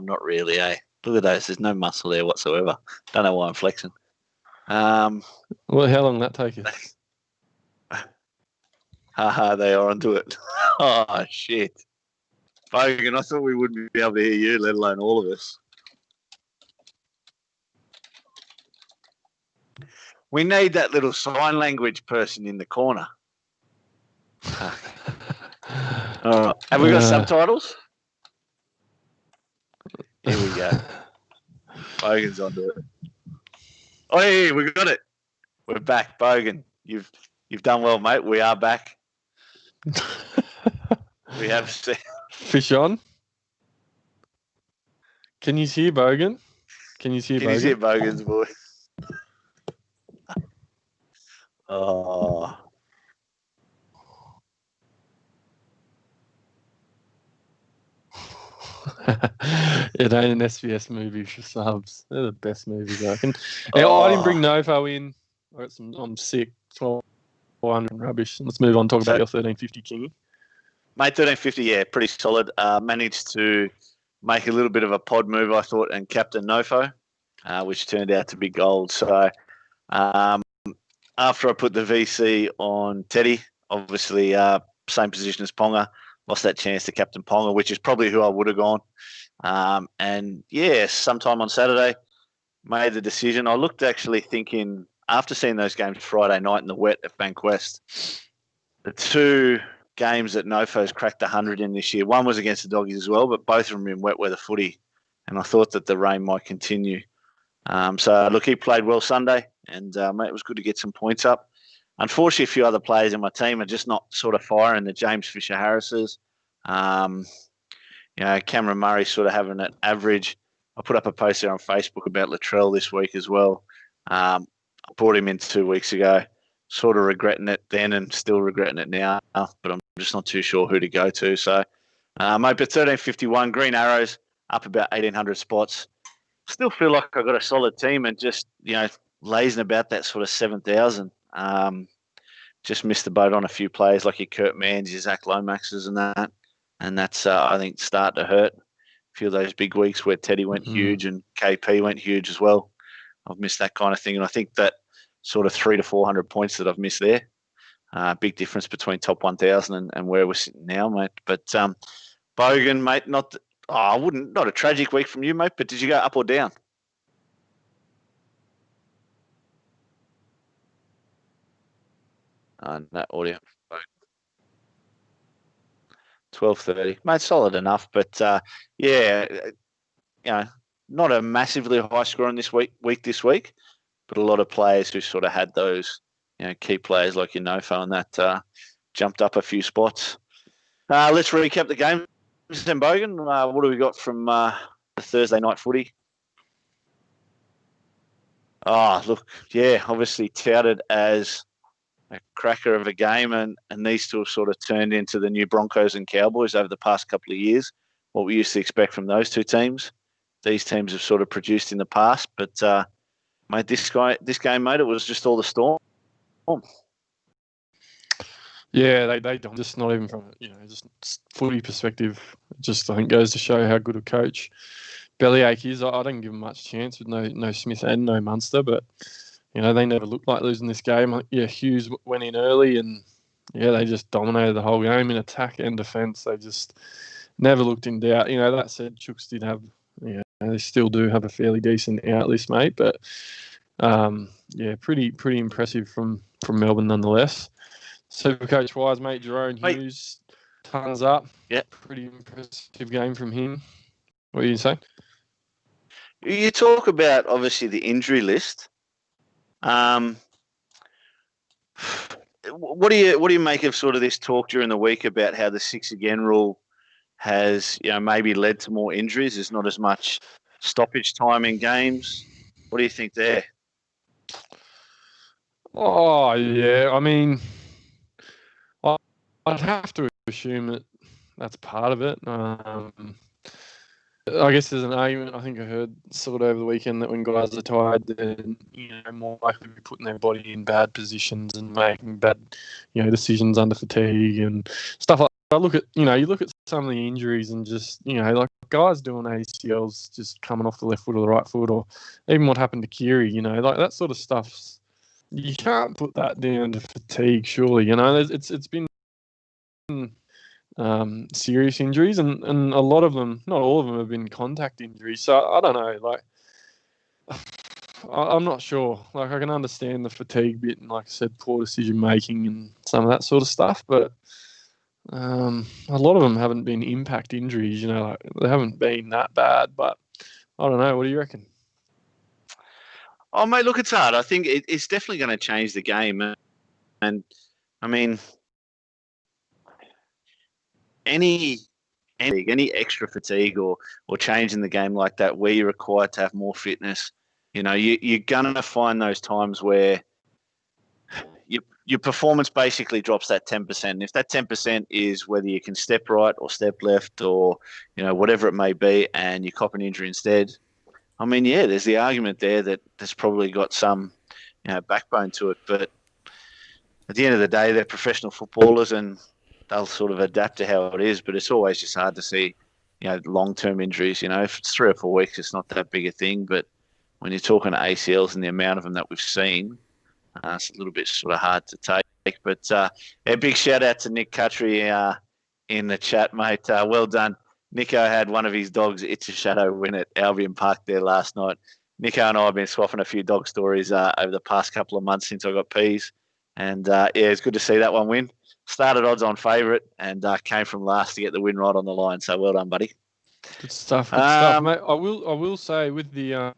not really, eh? Look at those. There's no muscle there whatsoever. Don't know why I'm flexing. Well, how long will that take you? They are onto it. Oh, shit. Bogan, I thought we wouldn't be able to hear you, let alone all of us. We need that little sign language person in the corner. All right. Have we got subtitles? Here we go. Bogan's onto it. Oh, yeah, we got it. We're back, Bogan. You've done well, mate. We are back. We have fish on. Can you hear Bogan? Can you hear Bogan's voice? Oh. It ain't an SBS movie for subs. They're the best movies, I reckon. I didn't bring Novo in. I'm sick. 1200 rubbish. Let's move on. Talk about your 1350 Kingy. Mate, 1350, yeah, pretty solid. Managed to make a little bit of a pod move, I thought, and captain Nofo, which turned out to be gold. So after I put the VC on Teddy, obviously same position as Ponga, lost that chance to captain Ponga, which is probably who I would have gone. And, yeah, sometime on Saturday, made the decision. I looked actually thinking, after seeing those games Friday night in the wet at Bankwest, the two games that Nofo's cracked 100 in this year, one was against the Doggies as well, but both of them in wet weather footy. And I thought that the rain might continue. So, look, he played well Sunday, and, mate, it was good to get some points up. Unfortunately, a few other players in my team are just not sort of firing. The James Fisher-Harrises. Cameron Murray sort of having an average. I put up a post there on Facebook about Latrell this week as well. I brought him in 2 weeks ago. Sort of regretting it then and still regretting it now, but I'm just not too sure who to go to. So, mate, but 1351, Green Arrows, up about 1,800 spots. Still feel like I've got a solid team and just, lazing about that sort of 7,000. Just missed the boat on a few players like your Kurt Manns, your Zach Lomaxes and that. And that's, I think, starting to hurt. A few of those big weeks where Teddy went huge and KP went huge as well. I've missed that kind of thing. And I think that sort of 300 to 400 points that I've missed there, big difference between top 1,000 and where we're sitting now, mate. But Bogan, mate, not a tragic week from you, mate, but did you go up or down? No audio. 12:30, mate, solid enough, but not a massively high score on this week this week, but a lot of players who sort of had those, key players like your Nofo and that jumped up a few spots. Let's recap the game, then, Bogan. What do we got from the Thursday night footy? Obviously touted as a cracker of a game, and these two have sort of turned into the new Broncos and Cowboys over the past couple of years. What we used to expect from those two teams, these teams have sort of produced in the past. But mate, this game, mate, it was just all the storm. Yeah, they just not even from just footy perspective. Just I think goes to show how good a coach Bellyache is. I didn't give him much chance with no Smith and no Munster, but. They never looked like losing this game. Hughes went in early and, they just dominated the whole game in attack and defence. They just never looked in doubt. That said, Chooks did have, they still do have a fairly decent out list, mate. But, pretty impressive from Melbourne nonetheless. Supercoach-wise, mate, Jerome Hughes, tons up. Yeah. Pretty impressive game from him. What are you saying? You talk about, obviously, the injury list. What do you make of sort of this talk during the week about how the 6 again rule has maybe led to more injuries? There's not as much stoppage time in games. What do you think there? Oh yeah, I mean, I'd have to assume that's part of it. I guess there's an argument I think I heard sort of over the weekend that when guys are tired, they're more likely to be putting their body in bad positions and making bad, decisions under fatigue and stuff like look at, you look at some of the injuries and just, like guys doing ACLs just coming off the left foot or the right foot, or even what happened to Kiri, like that sort of stuff. You can't put that down to fatigue, surely. It's been serious injuries, and a lot of them, not all of them, have been contact injuries. So I don't know, like I'm not sure. Like I can understand the fatigue bit, and like I said, poor decision making and some of that sort of stuff, but a lot of them haven't been impact injuries. Like they haven't been that bad. But I don't know. What do you reckon? Oh, mate, look, it's hard. I think it's definitely going to change the game, and I mean, any extra fatigue or change in the game like that, where you're required to have more fitness, you're going to find those times where your performance basically drops that 10%. And if that 10% is whether you can step right or step left or, whatever it may be, and you cop an injury instead, I mean, yeah, there's the argument there that there's probably got some, backbone to it. But at the end of the day, they're professional footballers and they'll sort of adapt to how it is. But it's always just hard to see, long-term injuries. If it's 3 or 4 weeks, it's not that big a thing. But when you're talking ACLs and the amount of them that we've seen, it's a little bit sort of hard to take. But a big shout out to Nick Cutry in the chat, mate. Well done. Nico had one of his dogs, It's a Shadow, win at Albion Park there last night. Nico and I have been swapping a few dog stories over the past couple of months since I got peas. And, it's good to see that one win. Started odds on favourite and came from last to get the win right on the line. So well done, buddy. Good stuff, mate. I will say with the...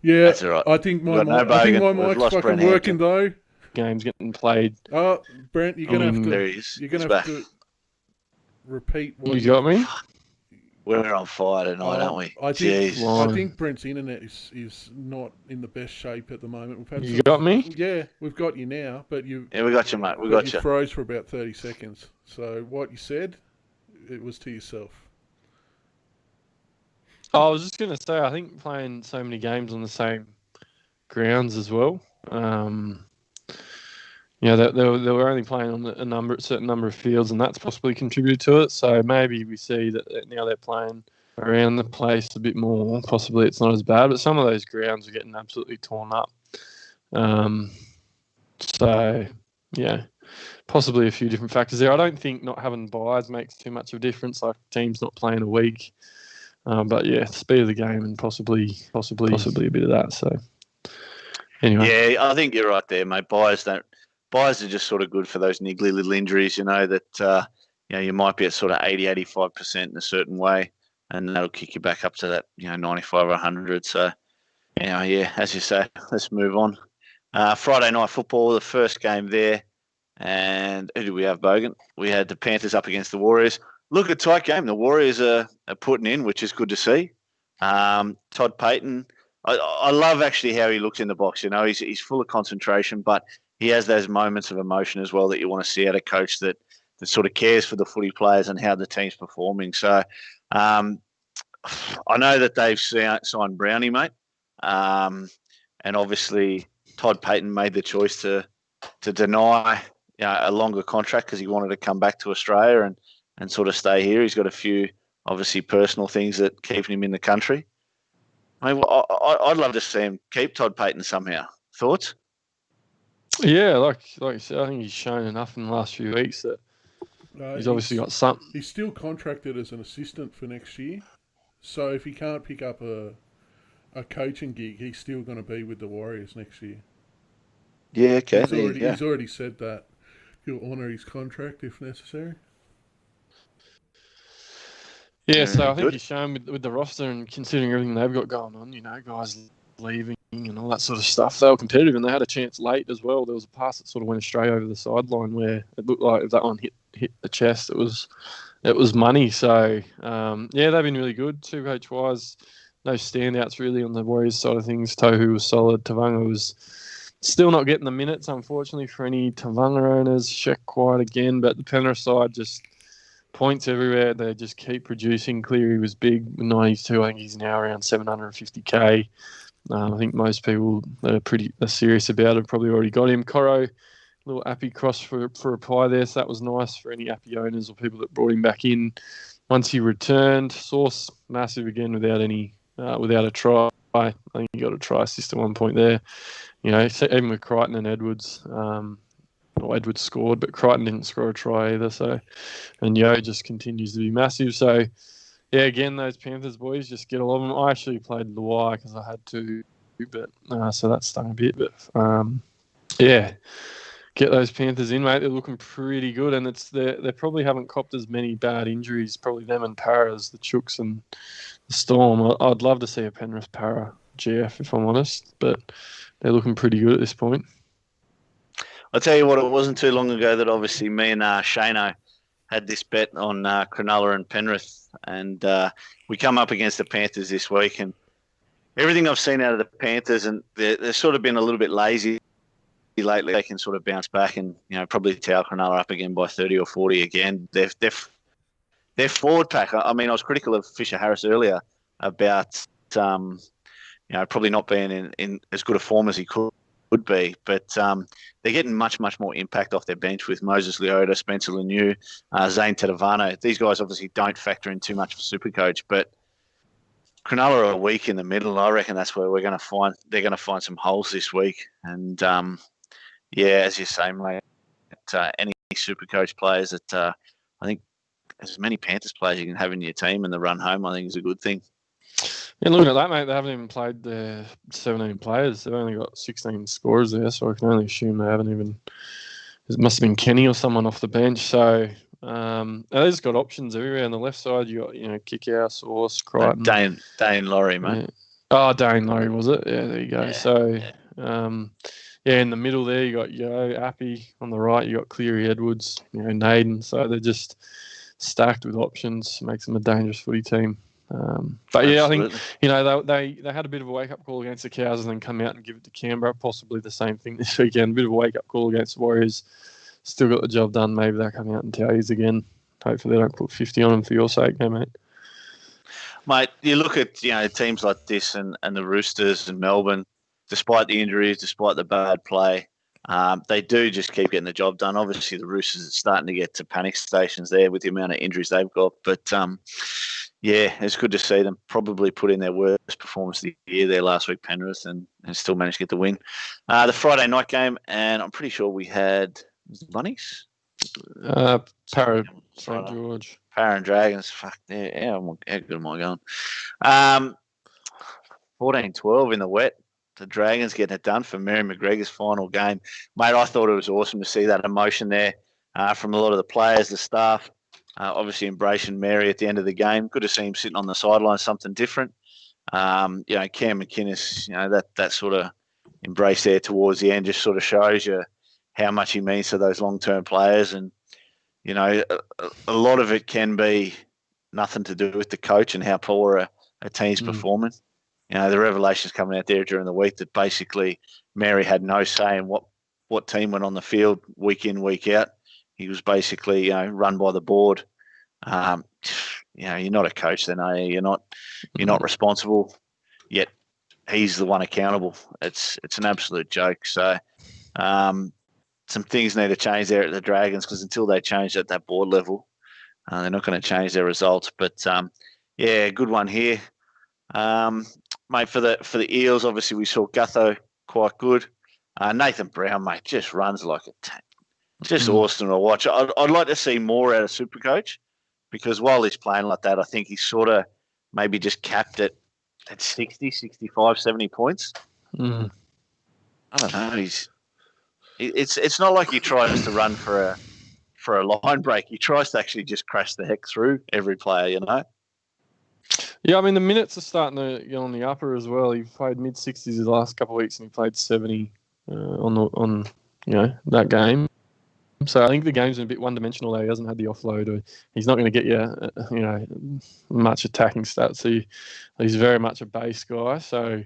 Yeah, that's all right. I think my mic's fucking working though. Games getting played. Oh, Brent, you're gonna have to. There he is. You're gonna have to repeat what you got me. We're on fire tonight, aren't we? I think Brent's internet is not in the best shape at the moment. We've had. You got me? Yeah, we've got you now, but you. Yeah, we got you, mate. We got you. You froze for about 30 seconds. So what you said, it was to yourself. I was just going to say, I think playing so many games on the same grounds as well. They were only playing on a certain number of fields, and that's possibly contributed to it. So maybe we see that now they're playing around the place a bit more. Possibly it's not as bad, but some of those grounds are getting absolutely torn up. So, yeah, possibly a few different factors there. I don't think not having buys makes too much of a difference, like teams not playing a week. But yeah, speed of the game and possibly a bit of that. So anyway, yeah, I think you're right there, mate. Buys are just sort of good for those niggly little injuries, that you might be at sort of 80-85% in a certain way, and that'll kick you back up to that 95 or 100. So yeah, as you say, let's move on. Friday night football, the first game there, and who do we have, Bogan? We had the Panthers up against the Warriors. Look, a tight game. The Warriors are putting in, which is good to see. Todd Payton, I love actually how he looks in the box. He's full of concentration, but he has those moments of emotion as well that you want to see out of a coach that sort of cares for the footy players and how the team's performing. So I know that they've signed Brownie, mate, and obviously Todd Payton made the choice to deny a longer contract because he wanted to come back to Australia and sort of stay here. He's got a few, obviously, personal things that keep him in the country. I mean, I'd love to see him keep Todd Payton somehow. Thoughts? Yeah, like you said, I think he's shown enough in the last few weeks that he's obviously got something. He's still contracted as an assistant for next year. So if he can't pick up a coaching gig, he's still going to be with the Warriors next year. Yeah, okay. He's already said that he'll honour his contract if necessary. Yeah, so I think he's shown with the roster and considering everything they've got going on, guys leaving and all that sort of stuff, they were competitive and they had a chance late as well. There was a pass that sort of went straight over the sideline where it looked like if that one hit the chest, it was money. So, yeah, they've been really good. Supercoach-wise, no standouts really on the Warriors side of things. Tohu was solid. Tavanga was still not getting the minutes, unfortunately, for any Tavanga owners. Sheck quiet again, but the Penrith side just points everywhere. They just keep producing. Cleary was big with 92. I think he's now around 750k. I think most people that are serious about it probably already got him. Coro little Appy cross for a pie there, so that was nice for any Appy owners or people that brought him back in. Once he returned, Sauce massive again without a try. I think he got a try assist at one point there. Even with Crichton and Edwards, Edwards scored, but Crichton didn't score a try either. So, and Yo just continues to be massive. So, yeah, again, those Panthers boys just get a lot of them. I actually played Luai because I had to, but so that stung a bit. But yeah, get those Panthers in, mate. They're looking pretty good, and they probably haven't copped as many bad injuries. Probably them and Para as the Chooks and the Storm. I'd love to see a Penrith Para GF if I'm honest, but they're looking pretty good at this point. I'll tell you what, it wasn't too long ago that obviously me and Shano had this bet on Cronulla and Penrith, and we come up against the Panthers this week, and everything I've seen out of the Panthers, and they've sort of been a little bit lazy lately. They can sort of bounce back and probably towel Cronulla up again by 30 or 40 again. Their forward pack. I mean, I was critical of Fisher Harris earlier about probably not being in as good a form as he could be, but they're getting much more impact off their bench with Moses Leota, Spencer Lemieux, Zane Tedavano. These guys obviously don't factor in too much for Supercoach, but Cronulla are weak in the middle. I reckon that's where they're going to find some holes this week. And as you say, mate, any Supercoach players that I think as many Panthers players you can have in your team in the run home, I think is a good thing. Yeah, looking at that, mate, they haven't even played their 17 players. They've only got 16 scorers there, so I can only assume they haven't even. It must have been Kenny or someone off the bench. So they've just got options everywhere. On the left side, you got Kick-Out, Sauce, Crichton, Dane Laurie, mate. Yeah. Oh, Dane Laurie was it? Yeah, there you go. In the middle there, you got Appy. On the right, you got Cleary, Edwards, Naden. So they're just stacked with options. Makes them a dangerous footy team. But yeah, absolutely. I think they had a bit of a wake up call against the Cows and then come out and give it to Canberra. Possibly the same thing this weekend. A bit of a wake up call against the Warriors. Still got the job done. Maybe they'll come out and tell you again. Hopefully they don't put 50 on them for your sake, mate. Mate, you look at teams like this and the Roosters and Melbourne. Despite the injuries, despite the bad play, they do just keep getting the job done. Obviously, the Roosters are starting to get to panic stations there with the amount of injuries they've got. But it's good to see them probably put in their worst performance of the year there last week, Penrith, and still managed to get the win. The Friday night game, and I'm pretty sure we had Bunnies? Para St. George. Para and Dragons. Fuck, how good am I going? 14-12 in the wet. The Dragons getting it done for Mary McGregor's final game. Mate, I thought it was awesome to see that emotion there from a lot of the players, the staff. Obviously embracing Mary at the end of the game. Good to see him sitting on the sideline, something different. Cam McInnes, that sort of embrace there towards the end just sort of shows you how much he means to those long-term players. And, a lot of it can be nothing to do with the coach and how poor a team's performing. The revelations coming out there during the week that basically Mary had no say in what team went on the field week in, week out. He was basically, run by the board. You're not a coach then, are you? You're not responsible. Yet he's the one accountable. It's an absolute joke. So some things need to change there at the Dragons because until they change at that board level, they're not going to change their results. But good one here. Mate, for the Eels, obviously we saw Gutho quite good. Nathan Brown, mate, just runs like a tank. Just awesome to watch. I'd like to see more out of Supercoach because while he's playing like that, I think he's sort of maybe just capped at 60, 65, 70 points. I don't know. It's not like he tries to run for a line break. He tries to actually just crash the heck through every player, Yeah, I mean, the minutes are starting to get on the upper as well. He played mid-60s the last couple of weeks and he played 70 on that game. So I think the game's been a bit one-dimensional there. He hasn't had the offload. Or he's not going to get you, much attacking stats. He's very much a base guy. So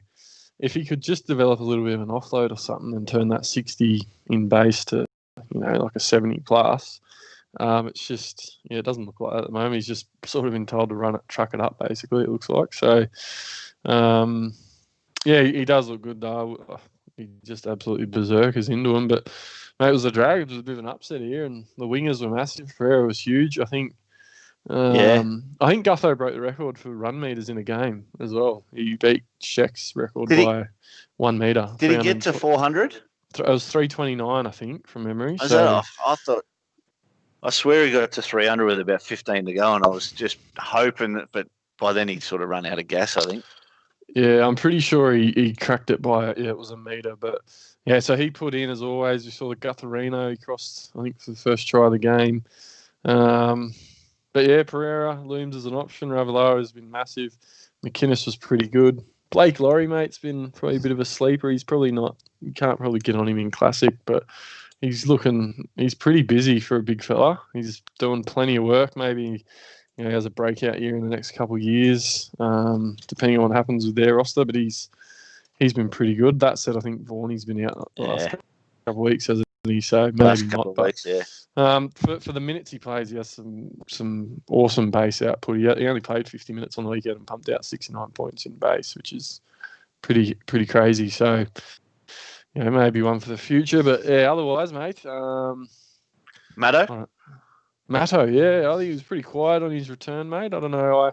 if he could just develop a little bit of an offload or something and turn that 60 in base to, like a 70 plus, it's just, it doesn't look like that at the moment. He's just sort of been told to truck it up, basically, it looks like. So, he does look good, though. He just absolutely berserkers into him. But Mate, it was a drag. It was a bit of an upset here, and the wingers were massive. Ferreira was huge. I think Gutho broke the record for run meters in a game as well. He beat Sheck's record by 1 metre. Did he get to 400? It was 329, I think, from memory. I swear he got to 300 with about 15 to go, and I was just hoping that, but by then he'd sort of run out of gas, I think. Yeah, I'm pretty sure he cracked it by, it was a metre. But, yeah, so he put in, as always, we saw the Gutherino. He crossed, I think, for the first try of the game. But, yeah, Pereira looms as an option. Ravalawa has been massive. McInnes was pretty good. Blake Laurie, mate's been probably a bit of a sleeper. He's probably not, you can't probably get on him in Classic, but he's pretty busy for a big fella. He's doing plenty of work. Maybe he has a breakout year in the next couple of years, depending on what happens with their roster. But he's been pretty good. That said, I think Vaughan's been out the last couple of weeks, hasn't he? So maybe not. Weeks, yeah. For the minutes he plays, he has some awesome base output. He only played 50 minutes on the weekend and pumped out 69 points in base, which is pretty crazy. So, maybe one for the future. But yeah, otherwise, mate. Matto? Matto, yeah. I think he was pretty quiet on his return, mate. I don't know.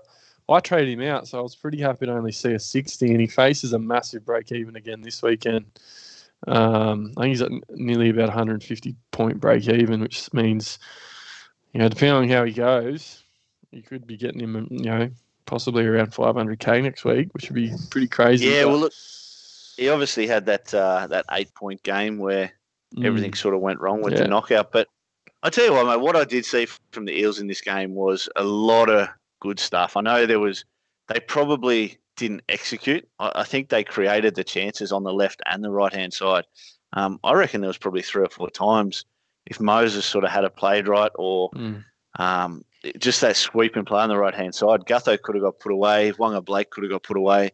I traded him out, so I was pretty happy to only see a 60, and he faces a massive break even again this weekend. I think he's at nearly about 150 point break even, which means, depending on how he goes, you could be getting him, possibly around 500k next week, which would be pretty crazy. Yeah, well, look, he obviously had that 8-point game where everything sort of went wrong with the knockout. But I tell you what, mate, what I did see from the Eels in this game was a lot of good stuff. I know they probably didn't execute. I think they created the chances on the left and the right-hand side. I reckon there was probably 3 or 4 times if Moses sort of had it played right, or just that sweeping play on the right-hand side. Gutho could have got put away. Wonga Blake could have got put away.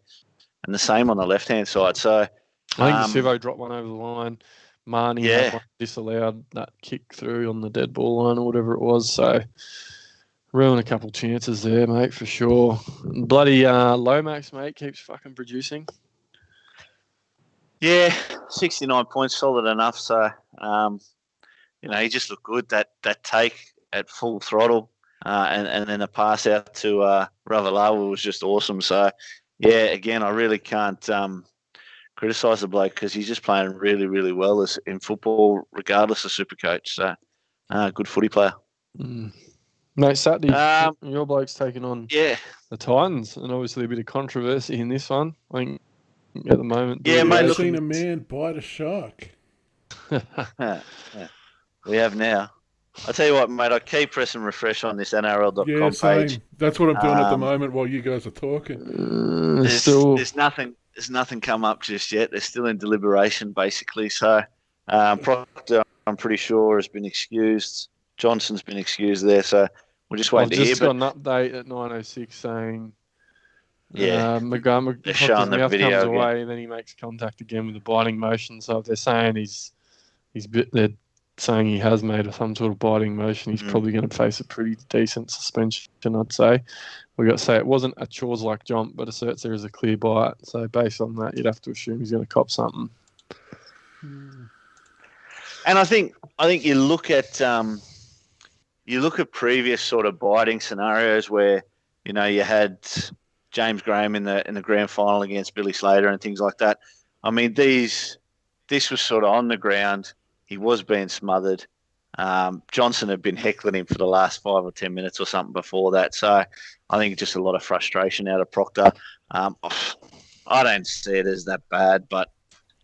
And the same on the left-hand side. So I think Sivo dropped one over the line. Marnie had one disallowed that kick through on the dead ball line or whatever it was. So ruined a couple chances there, mate, for sure. Bloody Lomax, mate, keeps fucking producing. Yeah, 69 points, solid enough. So, he just looked good. That take at full throttle and then a pass out to Ravalawa was just awesome. So, yeah, again, I really can't criticise the bloke because he's just playing really, really well in football, regardless of Supercoach. So, good footy player. Mate, Saturday, your bloke's taking on the Titans, and obviously a bit of controversy in this one. I think at the moment. Yeah, mate, I've seen a man bite a shark. We have now. I'll tell you what, mate, I keep pressing refresh on this NRL.com page. That's what I'm doing at the moment while you guys are talking. There's nothing come up just yet. They're still in deliberation, basically. So, Proctor, I'm pretty sure, has been excused. Johnson's been excused there, so we're just waiting to hear. I've just got an update at 9:06 saying they're showing the video comes away, and then he makes contact again with a biting motion. So if they're saying they're saying he has made some sort of biting motion, he's probably going to face a pretty decent suspension, I'd say. We've got to say it wasn't a chores-like jump, but asserts there is a clear bite. So based on that, you'd have to assume he's going to cop something. And I think you look at previous sort of biting scenarios where you had James Graham in the grand final against Billy Slater and things like that. I mean, this was sort of on the ground. He was being smothered. Johnson had been heckling him for the last 5 or 10 minutes or something before that. So I think just a lot of frustration out of Proctor. I don't see it as that bad, but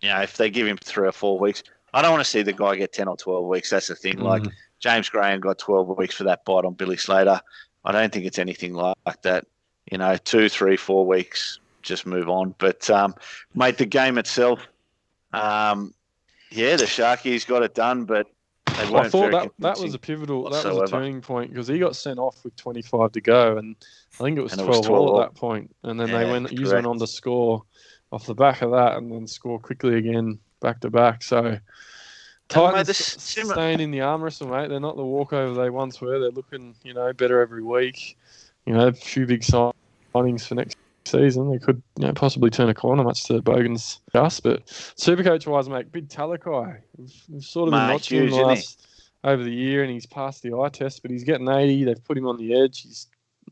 if they give him 3 or 4 weeks, I don't want to see the guy get 10 or 12 weeks. That's the thing. Like James Graham got 12 weeks for that bite on Billy Slater. I don't think it's anything like that. 2, 3, 4 weeks, just move on. But, mate, the game itself, the Sharkies got it done, but they weren't. I thought that was a pivotal, whatsoever. That was a turning point because he got sent off with 25 to go, and I think it was 12 all at that point. And then they went on to score off the back of that and then score quickly again back to back. So Titans staying in the arm wrestle, mate. They're not the walkover they once were. They're looking, better every week. A few big signings for next season. They could possibly turn a corner, much to Bogan's just. But Supercoach-wise, mate, big Talakai. We've sort of been watching him over the year, and he's passed the eye test, but he's getting 80. They've put him on the edge.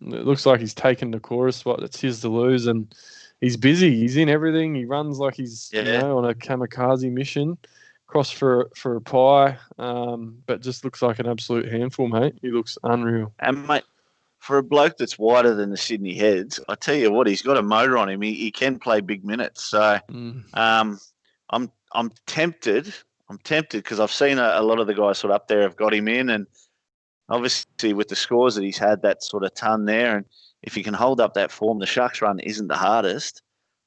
It looks like he's taken the chorus spot that's his to lose, and he's busy. He's in everything. He runs like he's on a kamikaze mission. Cross for a pie, but just looks like an absolute handful, mate. He looks unreal. And, mate, for a bloke that's wider than the Sydney Heads, I tell you what, he's got a motor on him. He can play big minutes. So I'm tempted. I'm tempted because I've seen a lot of the guys sort of up there have got him in, and obviously with the scores that he's had, that sort of ton there, and if he can hold up that form, the Sharks run isn't the hardest.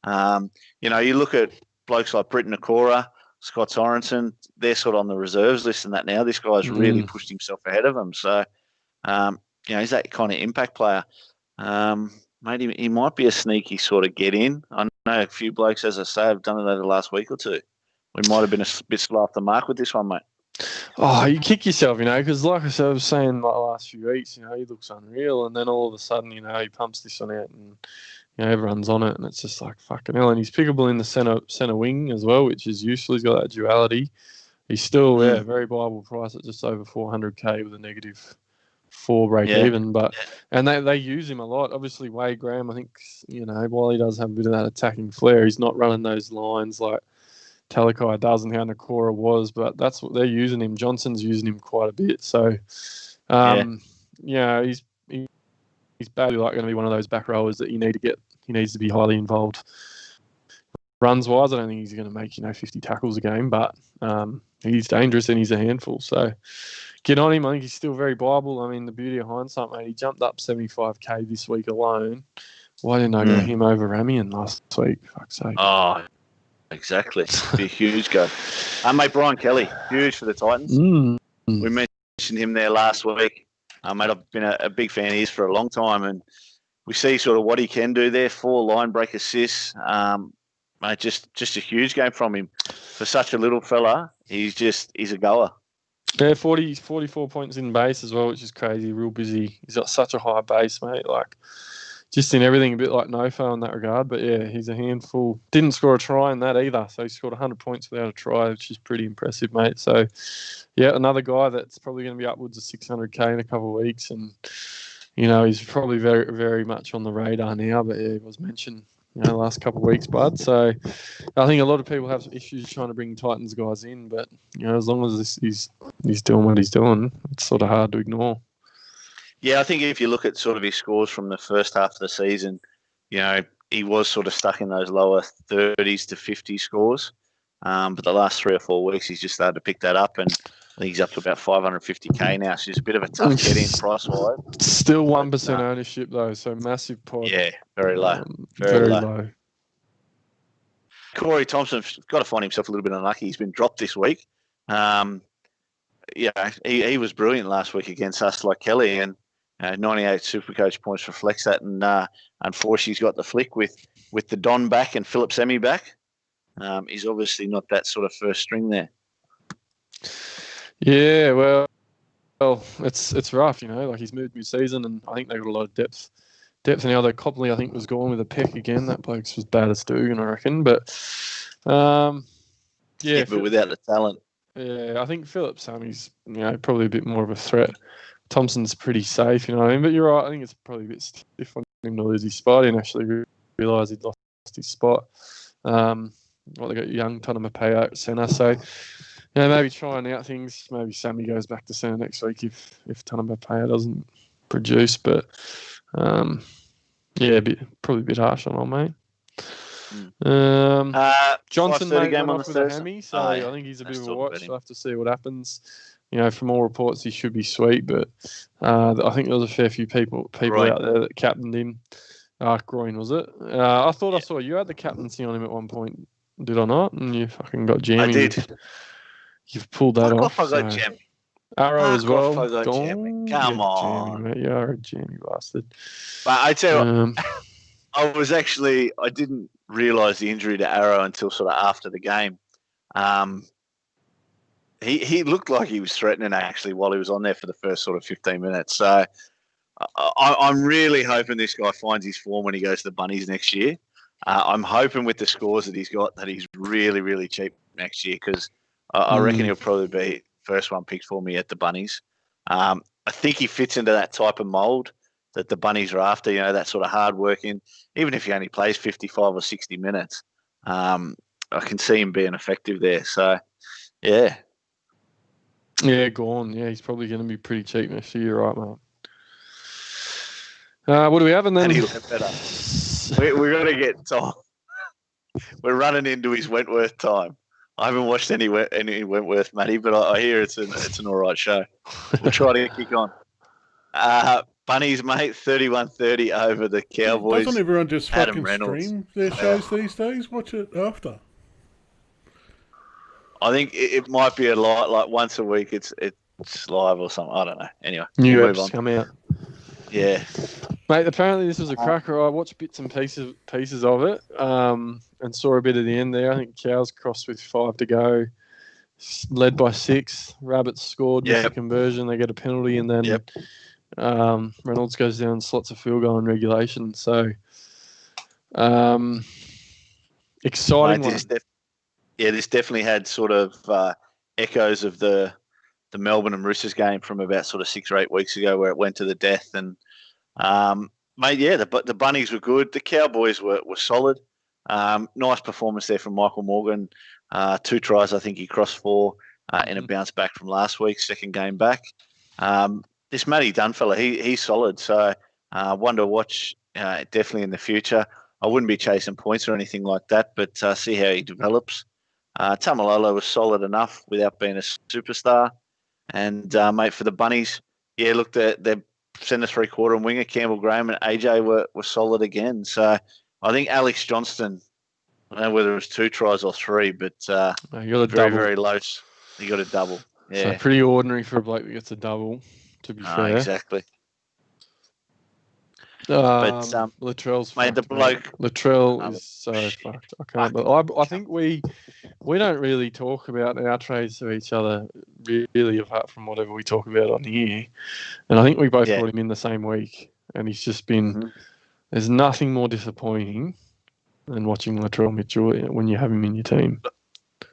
You look at blokes like Britton Nakora, Scott Sorensen, they're sort of on the reserves list and that now. This guy's really pushed himself ahead of them. So, he's that kind of impact player. Mate, he might be a sneaky sort of get in. I know a few blokes, as I say, have done it over the last week or two. We might have been a bit slow off the mark with this one, mate. Oh, you kick yourself, because like I said, I was saying the last few weeks, he looks unreal, and then all of a sudden, he pumps this one out, and everyone's on it, and it's just like fucking hell. And he's pickable in the centre wing as well, which is useful. He's got that duality. He's still very viable price at just over 400k with a -4 break even. But and they use him a lot. Obviously, Wade Graham, I think while he does have a bit of that attacking flair, he's not running those lines like Talakai does and how Nakora was, but that's what they're using him. Johnson's using him quite a bit. So, he's badly going to be one of those back rowers that you need to get. He needs to be highly involved. Runs-wise, I don't think he's going to make 50 tackles a game, but he's dangerous and he's a handful. So get on him. I think he's still very viable. I mean, the beauty of hindsight, mate, he jumped up 75k this week alone. Why didn't I go him over Ramian last week? Fuck's sake. Oh, exactly. Be a huge go. Mate, Brian Kelly, huge for the Titans. We mentioned him there last week. Mate, I've been a big fan of his for a long time, and we see sort of what he can do there. 4 line break assists. Mate, just a huge game from him. For such a little fella, he's a goer. Yeah, 44 points in base as well, which is crazy. Real busy. He's got such a high base, mate. Like, just in everything, a bit like Nofo in that regard. But yeah, he's a handful. Didn't score a try in that either. So he scored 100 points without a try, which is pretty impressive, mate. So yeah, another guy that's probably going to be upwards of 600k in a couple of weeks. And, he's probably very, very much on the radar now. But yeah, he was mentioned, the last couple of weeks, bud. So I think a lot of people have issues trying to bring Titans guys in. But, as long as he's doing what he's doing, it's sort of hard to ignore. Yeah, I think if you look at sort of his scores from the first half of the season, he was sort of stuck in those lower 30s to 50 scores. But the last 3 or 4 weeks, he's just started to pick that up, and I think he's up to about 550k now. So he's a bit of a tough get-in price-wise. Still 1% ownership, though, so massive pod. Yeah, very low. Very low. Corey Thompson's got to find himself a little bit unlucky. He's been dropped this week. He was brilliant last week against us like Kelly, and 98 Supercoach points reflects that. And unfortunately, he's got the flick with the Don back and Philip Semi back. He's obviously not that sort of first string there. Yeah, well, it's rough, like he's moved mid-season, and I think they've got a lot of depth now. Though Copley, I think, was gone with a peck again. That bloke's as bad as Dugan, I reckon. But but without the talent. Yeah, I think Philip Sammy's probably a bit more of a threat. Thompson's pretty safe, what I mean. But you're right. I think it's probably a bit stiff on him to lose his spot. He didn't actually realise he'd lost his spot. They got young Tanamapea at centre, so maybe trying out things. Maybe Sammy goes back to centre next week if Tanamapea doesn't produce. But probably a bit harsh on old mate. Johnson mate, went off with a hammy, so I think he's a bit of a watch. We'll have to see what happens. From all reports, he should be sweet, but I think there was a fair few people out there that captained him. Groin, was it? I thought I saw you had the captaincy on him at one point, did I not? And you fucking got jammy. I did. You've pulled that off. I got jammy. Arrow as well. Come on. Jammy, mate. You are a jammy bastard. But I tell you, I didn't realise the injury to Arrow until sort of after the game. He looked like he was threatening actually while he was on there for the first sort of 15 minutes. So I'm really hoping this guy finds his form when he goes to the Bunnies next year. I'm hoping with the scores that he's got that he's really, really cheap next year because I reckon he'll probably be first one picked for me at the Bunnies. I think he fits into that type of mould that the Bunnies are after, that sort of hard working. Even if he only plays 55 or 60 minutes, I can see him being effective there. So, yeah. Yeah, gone. Yeah, he's probably going to be pretty cheap next year. You're right, mate. What do we have? And then and he'll get better. We're going to get Tom. We're running into his Wentworth time. I haven't watched any Wentworth, Matty, but I hear it's an all right show. We'll try to kick on. Bunnies, mate, 31-30 over the Cowboys. Doesn't everyone just Adam fucking Reynolds. stream their shows these days? Watch it after. I think it might be a lot, like once a week. It's live or something. I don't know. Anyway, new we'll eps come out. Yeah, mate. Apparently, this was a cracker. I watched bits and pieces of it, and saw a bit of the end there. I think Cows crossed with 5 to go, led by 6. Rabbits scored with the conversion. They get a penalty, and then Reynolds goes down and slots a field goal in regulation. So, exciting one. This definitely had sort of echoes of the Melbourne and Roosters game from about sort of 6 or 8 weeks ago where it went to the death. And, mate, the Bunnies were good. The Cowboys were solid. Nice performance there from Michael Morgan. 2 tries, I think he crossed 4 in a bounce back from last week, second game back. This Matty Dunn fella, he's solid. So one to watch definitely in the future. I wouldn't be chasing points or anything like that, but see how he develops. Tamalolo was solid enough without being a superstar. And, mate, for the Bunnies, look, their centre 3/4 and winger, Campbell Graham and AJ were solid again. So I think Alex Johnston, I don't know whether it was 2 tries or 3, but you got a very, double. very low. You got a double. Yeah. So pretty ordinary for a bloke that gets a double, to be fair. Exactly. Latrell's mate, fucked, the bloke. Latrell is so fucked. I can't. But I think we don't really talk about our trades to each other really, apart from whatever we talk about on here. And I think we both brought him in the same week, and he's just been. Mm-hmm. There's nothing more disappointing than watching Latrell Mitchell when you have him in your team.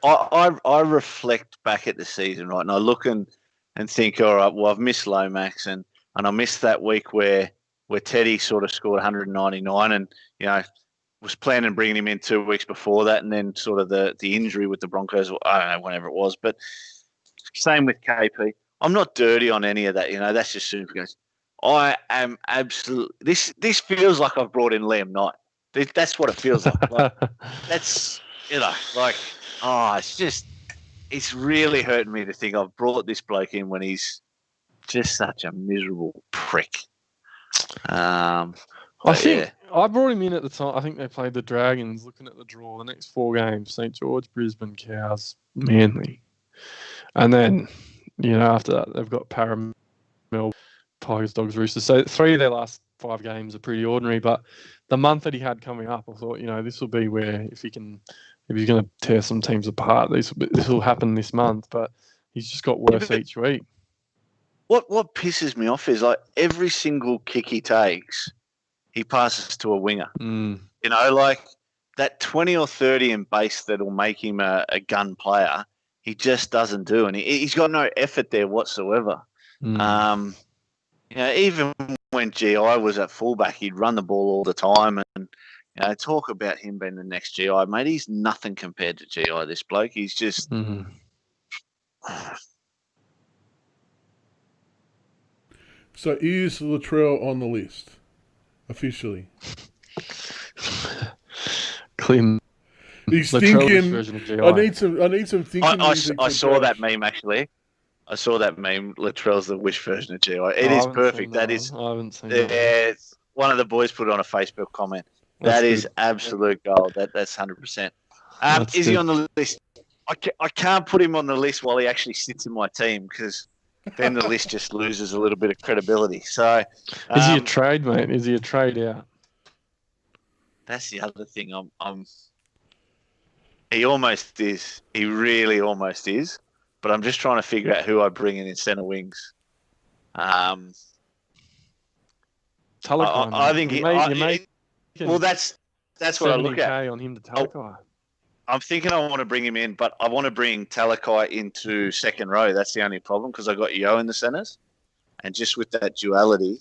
I reflect back at the season, right, and I look and think, all right, well, I've missed Lomax, and I missed that week where Teddy sort of scored 199 and, was planning on bringing him in 2 weeks before that, and then sort of the injury with the Broncos, I don't know, whenever it was. But same with KP. I'm not dirty on any of that, that's just Supercoach. I am absolutely... This feels like I've brought in Liam Knight. That's what it feels like. That's, it's really hurting me to think I've brought this bloke in when he's just such a miserable prick. I think I brought him in at the time. I think they played the Dragons, looking at the draw, the next 4 games, St. George, Brisbane, Cows, Manly. And then, after that, they've got Parramatta, Tigers, Dogs, Roosters. So 3 of their last 5 games are pretty ordinary. But the month that he had coming up, I thought, this will be where if he's going to tear some teams apart, this will happen this month. But he's just got worse each week. What pisses me off is like every single kick he takes, he passes to a winger. Like that 20 or 30 in base that'll make him a gun player, he just doesn't do. And he's got no effort there whatsoever. Even when GI was at fullback, he'd run the ball all the time. And talk about him being the next GI, mate. He's nothing compared to GI, this bloke. He's just... So is Latrell on the list officially? Clem. He's thinking. I need some thinking. I saw that meme actually. I saw that meme. Latrell's the wish version of GI. It is perfect. That is. I haven't seen that. One of the boys put it on a Facebook comment. That is absolute gold. That's 100%. Is he on the list? I can't put him on the list while he actually sits in my team because then the list just loses a little bit of credibility. So, is he a trade, mate? Is he a trade out? That's the other thing. He almost is. He really almost is. But I'm just trying to figure out who I bring in centre wings. Talakai, I mate. think well, that's what I look at. $70K on him to Talakai. I'm thinking I want to bring him in, but I want to bring Talakai into second row. That's the only problem because I got Yo in the centres. And just with that duality,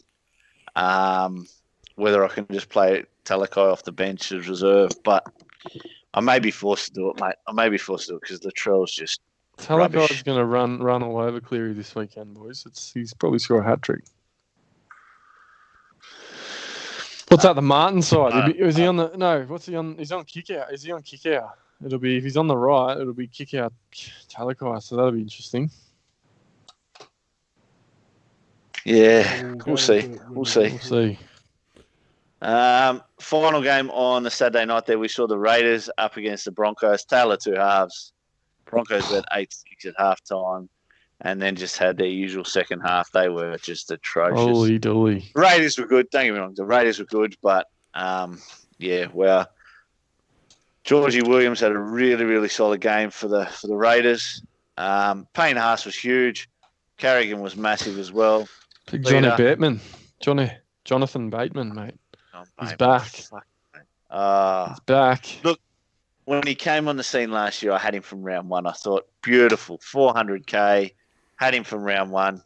whether I can just play Talakai off the bench as reserve, but I may be forced to do it, mate. I may be forced to do it because Latrell's just Talakai's going to run all over Cleary this weekend, boys. He's probably score a hat-trick. What's that, the Martin side? Is he on the... No, what's he on? He's on kick-out. Is he on kick-out? It'll be... If he's on the right, it'll be kick-out Talakai, so that'll be interesting. Yeah, we'll see. We'll see. Final game on the Saturday night there, we saw the Raiders up against the Broncos. Taylor two halves. Broncos led 8-6 at halftime and then just had their usual second half. They were just atrocious. Holy dooly. Raiders were good. Don't get me wrong. The Raiders were good, but, well, Georgie Williams had a really, really solid game for the Raiders. Payne Haas was huge. Carrigan was massive as well. Big Jonathan Bateman, mate. He's back. He's back. Look, when he came on the scene last year, I had him from round one. I thought, beautiful, 400K. Had him from round one.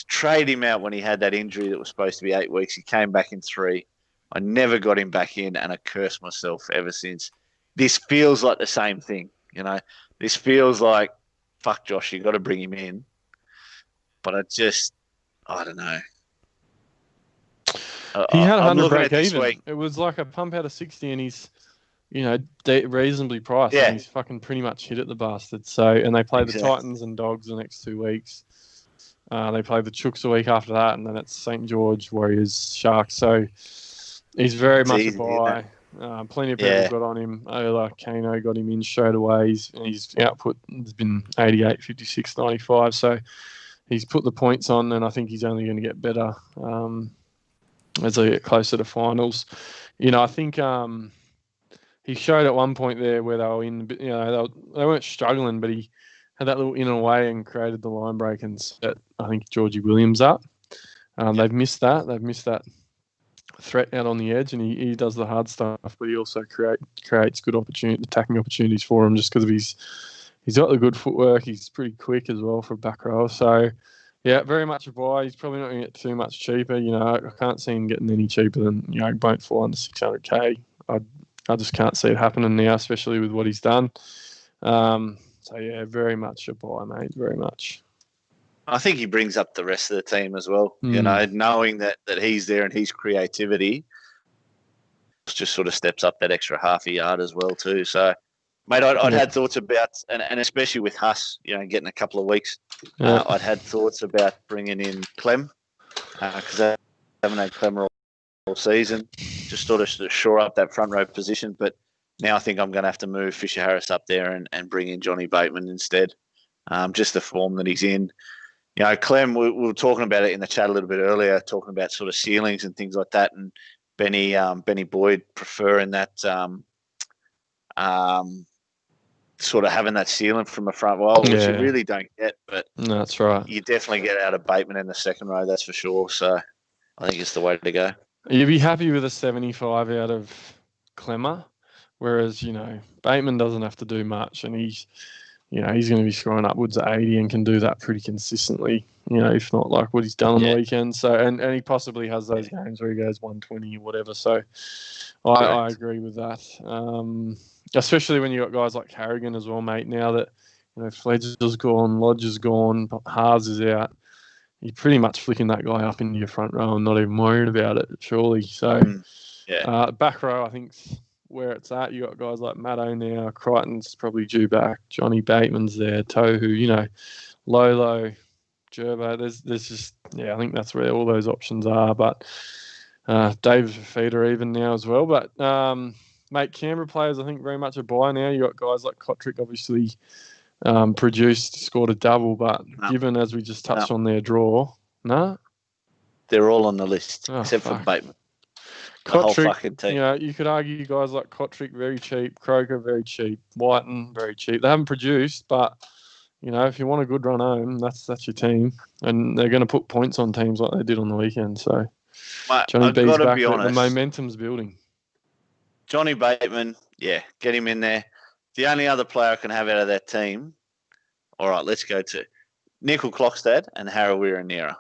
Trade him out when he had that injury that was supposed to be 8 weeks. He came back in 3. I never got him back in, and I cursed myself ever since. This feels like the same thing, you know. This feels like, fuck Josh, you got to bring him in. But I don't know. He had 100 break even. It was like a pump out of 60, and he's, reasonably priced. Yeah. And he's fucking pretty much hit at the bastard. So, and they play the Titans and Dogs the next 2 weeks. They play the Chooks a week after that, and then it's St. George, Warriors, Sharks. So he's very much a buy. Plenty of people got on him. Ola, Kano got him in straight away. His output has been 88, 56, 95. So he's put the points on, and I think he's only going to get better as they get closer to finals. I think he showed at one point there where they were in, they weren't struggling, but he had that little in and away and created the line break and set, I think, Georgie Williams up. They've missed that. They've missed that threat out on the edge, and he does the hard stuff, but he also creates good attacking opportunities for him just because of he's got the good footwork. He's pretty quick as well for a back row. So, yeah, very much a buy. He's probably not going to get too much cheaper. I can't see him getting any cheaper than, won't fall under 600K. I just can't see it happening now, especially with what he's done. So, yeah, very much a buy, mate, very much. I think he brings up the rest of the team as well, knowing that he's there and his creativity just sort of steps up that extra half a yard as well too. So, mate, I'd had thoughts about, and especially with Huss, getting a couple of weeks, I'd had thoughts about bringing in Clem because I haven't had Clem all season, just sort of shore up that front row position. But now I think I'm going to have to move Fisher Harris up there and bring in Johnny Bateman instead, just the form that he's in. Clem, we were talking about it in the chat a little bit earlier, talking about sort of ceilings and things like that, and Benny Boyd preferring that sort of having that ceiling from the front row, which you really don't get, but that's right. You definitely get out of Bateman in the second row, that's for sure. So I think it's the way to go. You'd be happy with a 75 out of Clemmer, whereas, Bateman doesn't have to do much, and he's going to be scoring upwards of 80 and can do that pretty consistently, if not like what he's done on the weekend. So, and he possibly has those games where he goes 120 or whatever. So I agree with that. Especially when you got guys like Carrigan as well, mate, now that, Fledger's gone, Lodge is gone, Haas is out. You're pretty much flicking that guy up into your front row and not even worrying about it, surely. So, back row, I think where it's at. You got guys like Maddo now, Crichton's probably due back, Johnny Bateman's there, Tohu, Lolo, Gerbo. There's just, I think that's where all those options are. But David Fafita even now as well. But, mate, Canberra players, I think, very much a buy now. You got guys like Kotrick, obviously scored a double, but given, as we just touched on their draw, they're all on the list except for Bateman. Kotrick, you could argue guys like Kotrick, very cheap, Croker, very cheap, Whiten, very cheap. They haven't produced, but, if you want a good run home, that's your team. And they're going to put points on teams like they did on the weekend. So, Mate, Johnny I've B's got to back. be The honest. momentum's building. Johnny Bateman, yeah, get him in there. The only other player I can have out of that team, all right, let's go to Nickel Clockstad and Harawira-Naera.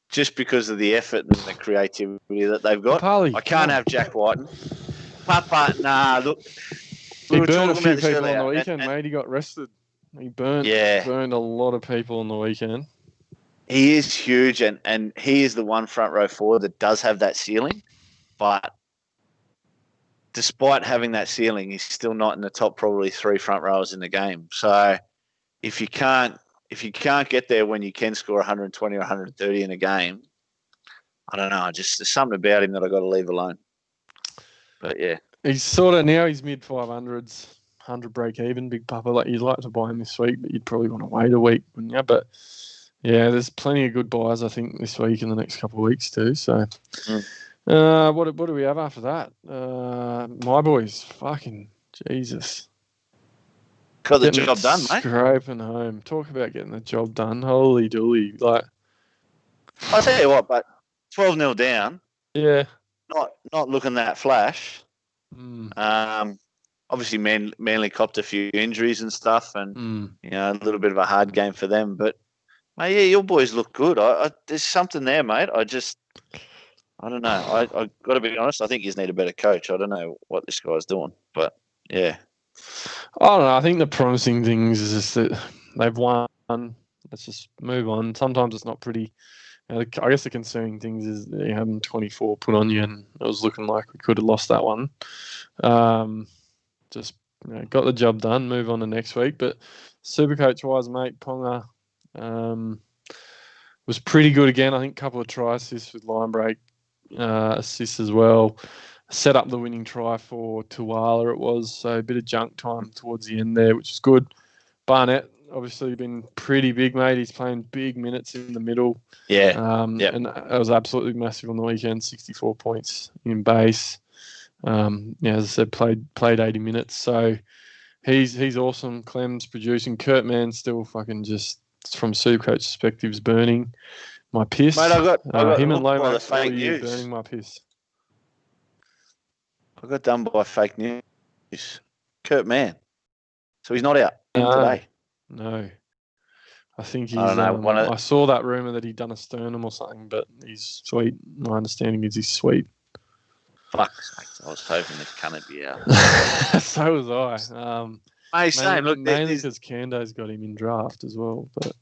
Just because of the effort and the creativity that they've got. Papali, I can't have Jack Whiten. Papa, nah, look. He were burned a talking few about this people on the earlier, weekend, mate. He got rested. He burned a lot of people on the weekend. He is huge, and he is the one front row forward that does have that ceiling. But despite having that ceiling, he's still not in the top probably 3 front rowers in the game. So if you can't get there when you can score 120 or 130 in a game, I don't know. Just there's something about him that I got to leave alone. But yeah, he's sort of now he's mid 500s, 100 break even, big papa. Like you'd like to buy him this week, but you'd probably want to wait a week, wouldn't you? But yeah, there's plenty of good buys I think this week and the next couple of weeks too. So what do we have after that? My boys, fucking Jesus. got the job done, mate. Scraping home. Talk about getting the job done. Holy dooly. Like, I'll tell you what, but 12-0 down. Yeah. Not looking that flash. Mm. Obviously, Manly copped a few injuries and stuff, and a little bit of a hard game for them. But mate, yeah, your boys look good. There's something there, mate. I don't know. I got to be honest. I think you need a better coach. I don't know what this guy's doing, but yeah. I don't know. I think the promising things is just that they've won. Let's just move on. Sometimes it's not pretty. I guess the concerning things is that you have 24 put on you, and it was looking like we could have lost that one. Just got the job done. Move on to next week. But Supercoach wise, mate, Ponga was pretty good again. I think a couple of try assists with line break assists as well. Set up the winning try for Tuwala. It was so a bit of junk time towards the end there, which is good. Barnett obviously been pretty big, mate. He's playing big minutes in the middle. Yeah. And that was absolutely massive on the weekend. 64 points in base. As I said, played 80 minutes. So he's awesome. Clem's producing. Kurt Mann still fucking just from Supercoach perspective is burning my piss. Mate, I got him and Lomax Lomax fake news. burning my piss. I got done by fake news. Kurt Mann. So he's not out today. No. I think he's. I don't know. I saw that rumor that he'd done a sternum or something, but he's sweet. My understanding is he's sweet. Fuck, I was hoping this can't be out. So was I. Mate, same. Look, mainly because Kando's got him in draft as well. But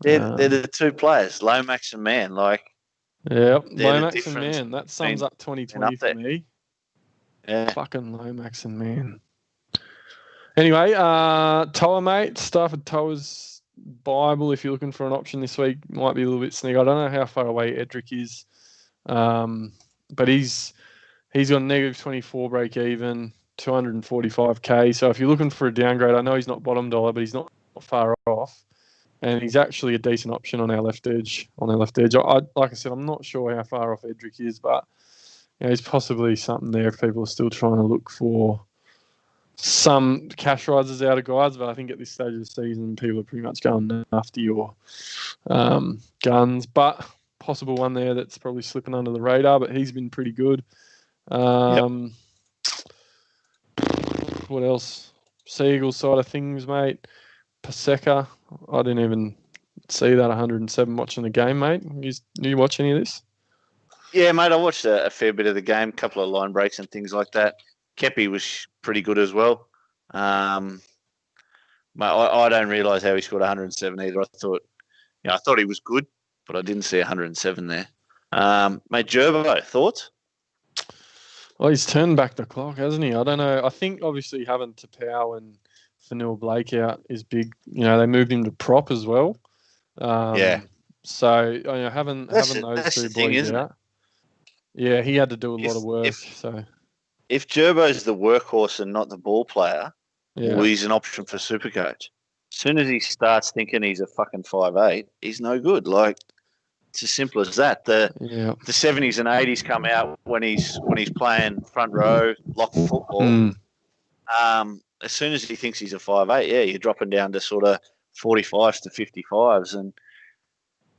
they're the two players, Lomax and Mann. Lomax and Mann. That sums up 2020 for me. Yeah. Fucking Lomax and Mann. Anyway, Toa, mate. Stafford Toa's Bible, if you're looking for an option this week, might be a little bit sneaky. I don't know how far away Edric is, but he's got a negative 24 break even, 245k. So if you're looking for a downgrade, I know he's not bottom dollar, but he's not far off, and he's actually a decent option on our left edge. Like I said, I'm not sure how far off Edric is, but he's possibly something there if people are still trying to look for some cash rises out of guys, but I think at this stage of the season, people are pretty much going after your guns. But possible one there that's probably slipping under the radar, but he's been pretty good. What else? Seagull side of things, mate. Paseka, I didn't even see that 107 watching the game, mate. You watch any of this? Yeah, mate, I watched a fair bit of the game, a couple of line breaks and things like that. Kepi was pretty good as well. Mate, I don't realise how he scored 107 either. I thought he was good, but I didn't see 107 there. Mate, Gerbo, thoughts? Well, he's turned back the clock, hasn't he? I don't know. I think obviously having Tapau and Fanil Blake out is big. They moved him to prop as well. So having those two boys out. Yeah, he had to do a lot of work. If Gerbo's the workhorse and not the ball player, yeah. well, he's an option for Supercoach. As soon as he starts thinking he's a fucking 5'8", he's no good. It's as simple as that. The 70s and 80s come out when he's playing front row, lock football. As soon as he thinks he's a 5'8", you're dropping down to sort of 45s to 55s. And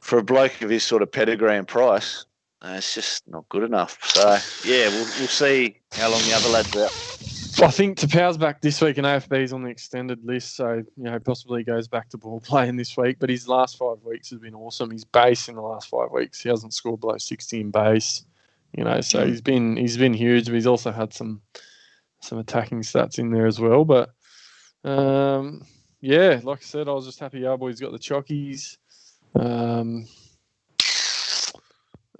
for a bloke of his sort of pedigree and price, it's just not good enough. So, yeah, we'll see how long the other lads are out. I think Tapau's back this week and AFB's on the extended list, so possibly he goes back to ball playing this week. But his last 5 weeks has been awesome. His base in the last 5 weeks, he hasn't scored below 60 in base. So he's been huge. But he's also had some attacking stats in there as well. But like I said, I was just happy our boys got the chockies.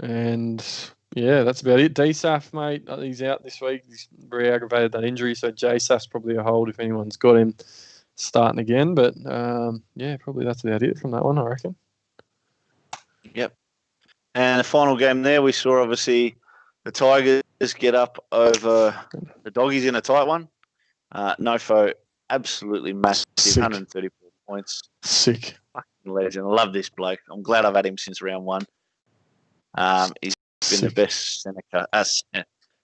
And that's about it. DSAF, mate, he's out this week. He's very aggravated that injury, so JSAF's probably a hold if anyone's got him starting again. But probably that's about it from that one, I reckon. Yep. And the final game there, we saw obviously the Tigers get up over the Doggies in a tight one. Nofo, absolutely massive, Sick. 134 points. Sick. Fucking legend. I love this bloke. I'm glad I've had him since round one. He's been the best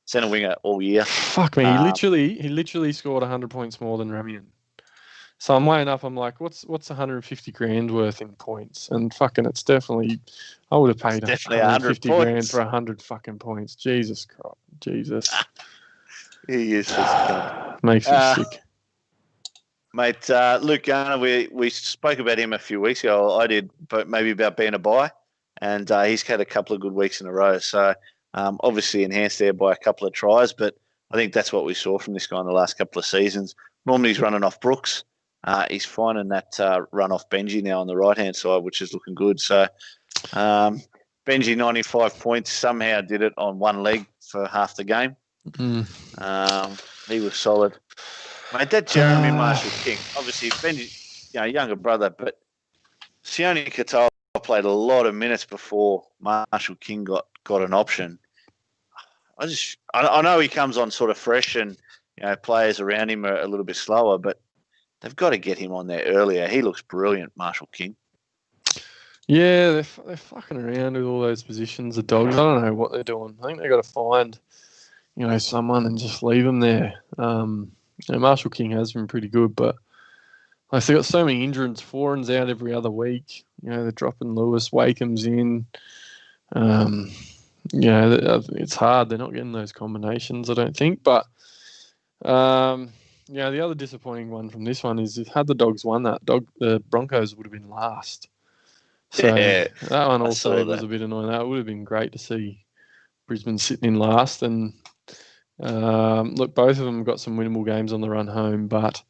centre winger all year. Fuck me, he literally scored 100 points more than Ramian. So I'm weighing up. I'm like, what's 150 grand worth in points? And fucking, it's definitely. I would have paid 150 grand for 100 fucking points. Jesus Christ, Jesus. He is just makes me sick. Mate, Luke Garner, we spoke about him a few weeks ago. I did, but maybe about being a buy. And he's had a couple of good weeks in a row. So obviously enhanced there by a couple of tries, but I think that's what we saw from this guy in the last couple of seasons. Normally he's running off Brooks. He's finding that run off Benji now on the right-hand side, which is looking good. So Benji, 95 points, somehow did it on one leg for half the game. He was solid. Mate, that Jeremy Marshall-King, obviously Benji, younger brother, but Sione Katoa played a lot of minutes before Marshall-King got an option. I know he comes on sort of fresh and players around him are a little bit slower, but they've got to get him on there earlier. He looks brilliant, Marshall-King. Yeah, they're fucking around with all those positions, the Dogs. I don't know what they're doing. I think they've got to find, someone and just leave them there. Marshall-King has been pretty good, but they've got so many injuries. Foreign's out every other week. They're dropping Lewis. Wakeham's in. It's hard. They're not getting those combinations, I don't think. But, the other disappointing one from this one is had the Dogs won that, the Broncos would have been last. So that one also was a bit annoying. That would have been great to see Brisbane sitting in last. And, look, both of them got some winnable games on the run home. But,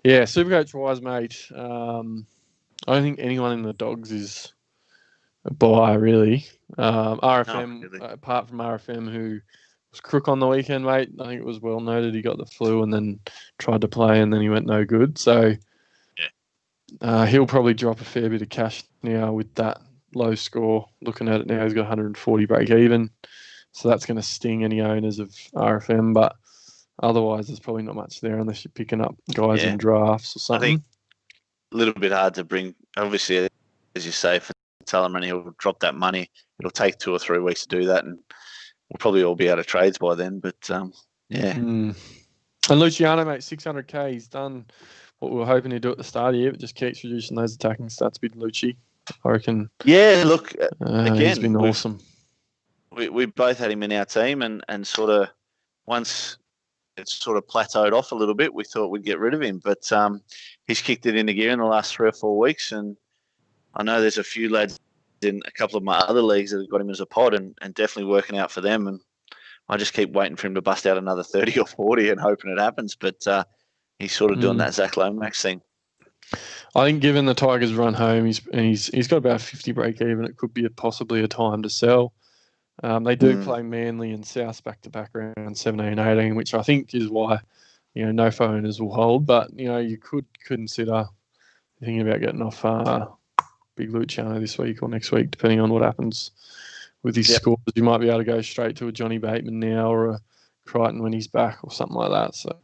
Supercoach-wise, mate, I don't think anyone in the Dogs is a buy, really. RFM, really. Apart from RFM, who was crook on the weekend, mate. I think it was well noted he got the flu and then tried to play and then he went no good. So he'll probably drop a fair bit of cash now with that low score. Looking at it now, he's got 140 break even. So that's going to sting any owners of RFM. But otherwise, there's probably not much there unless you're picking up guys in drafts or something. I think a little bit hard to bring. Obviously, as you say, for Talman, he'll drop that money. It'll take 2 or 3 weeks to do that, and we'll probably all be out of trades by then. But And Luciano, mate, 600k. He's done what we were hoping to do at the start of the year, but just keeps reducing those attacking stats. Bit Lucci, I reckon. Yeah, look, again, he's been awesome. We both had him in our team, and sort of once it's sort of plateaued off a little bit, we thought we'd get rid of him. But he's kicked it into gear in the last 3 or 4 weeks, and I know there's a few lads in a couple of my other leagues that have got him as a pod and definitely working out for them. And I just keep waiting for him to bust out another 30 or 40 and hoping it happens. But he's sort of doing that Zach Lomax thing. I think given the Tigers run home, he's got about 50 break even. It could be possibly a time to sell. They do play Manly and South back-to-back around 17, 18, which I think is why, no owners will hold. But, you could consider thinking about getting off Big Luciano this week or next week, depending on what happens with his scores. You might be able to go straight to a Johnny Bateman now or a Crichton when he's back or something like that. So,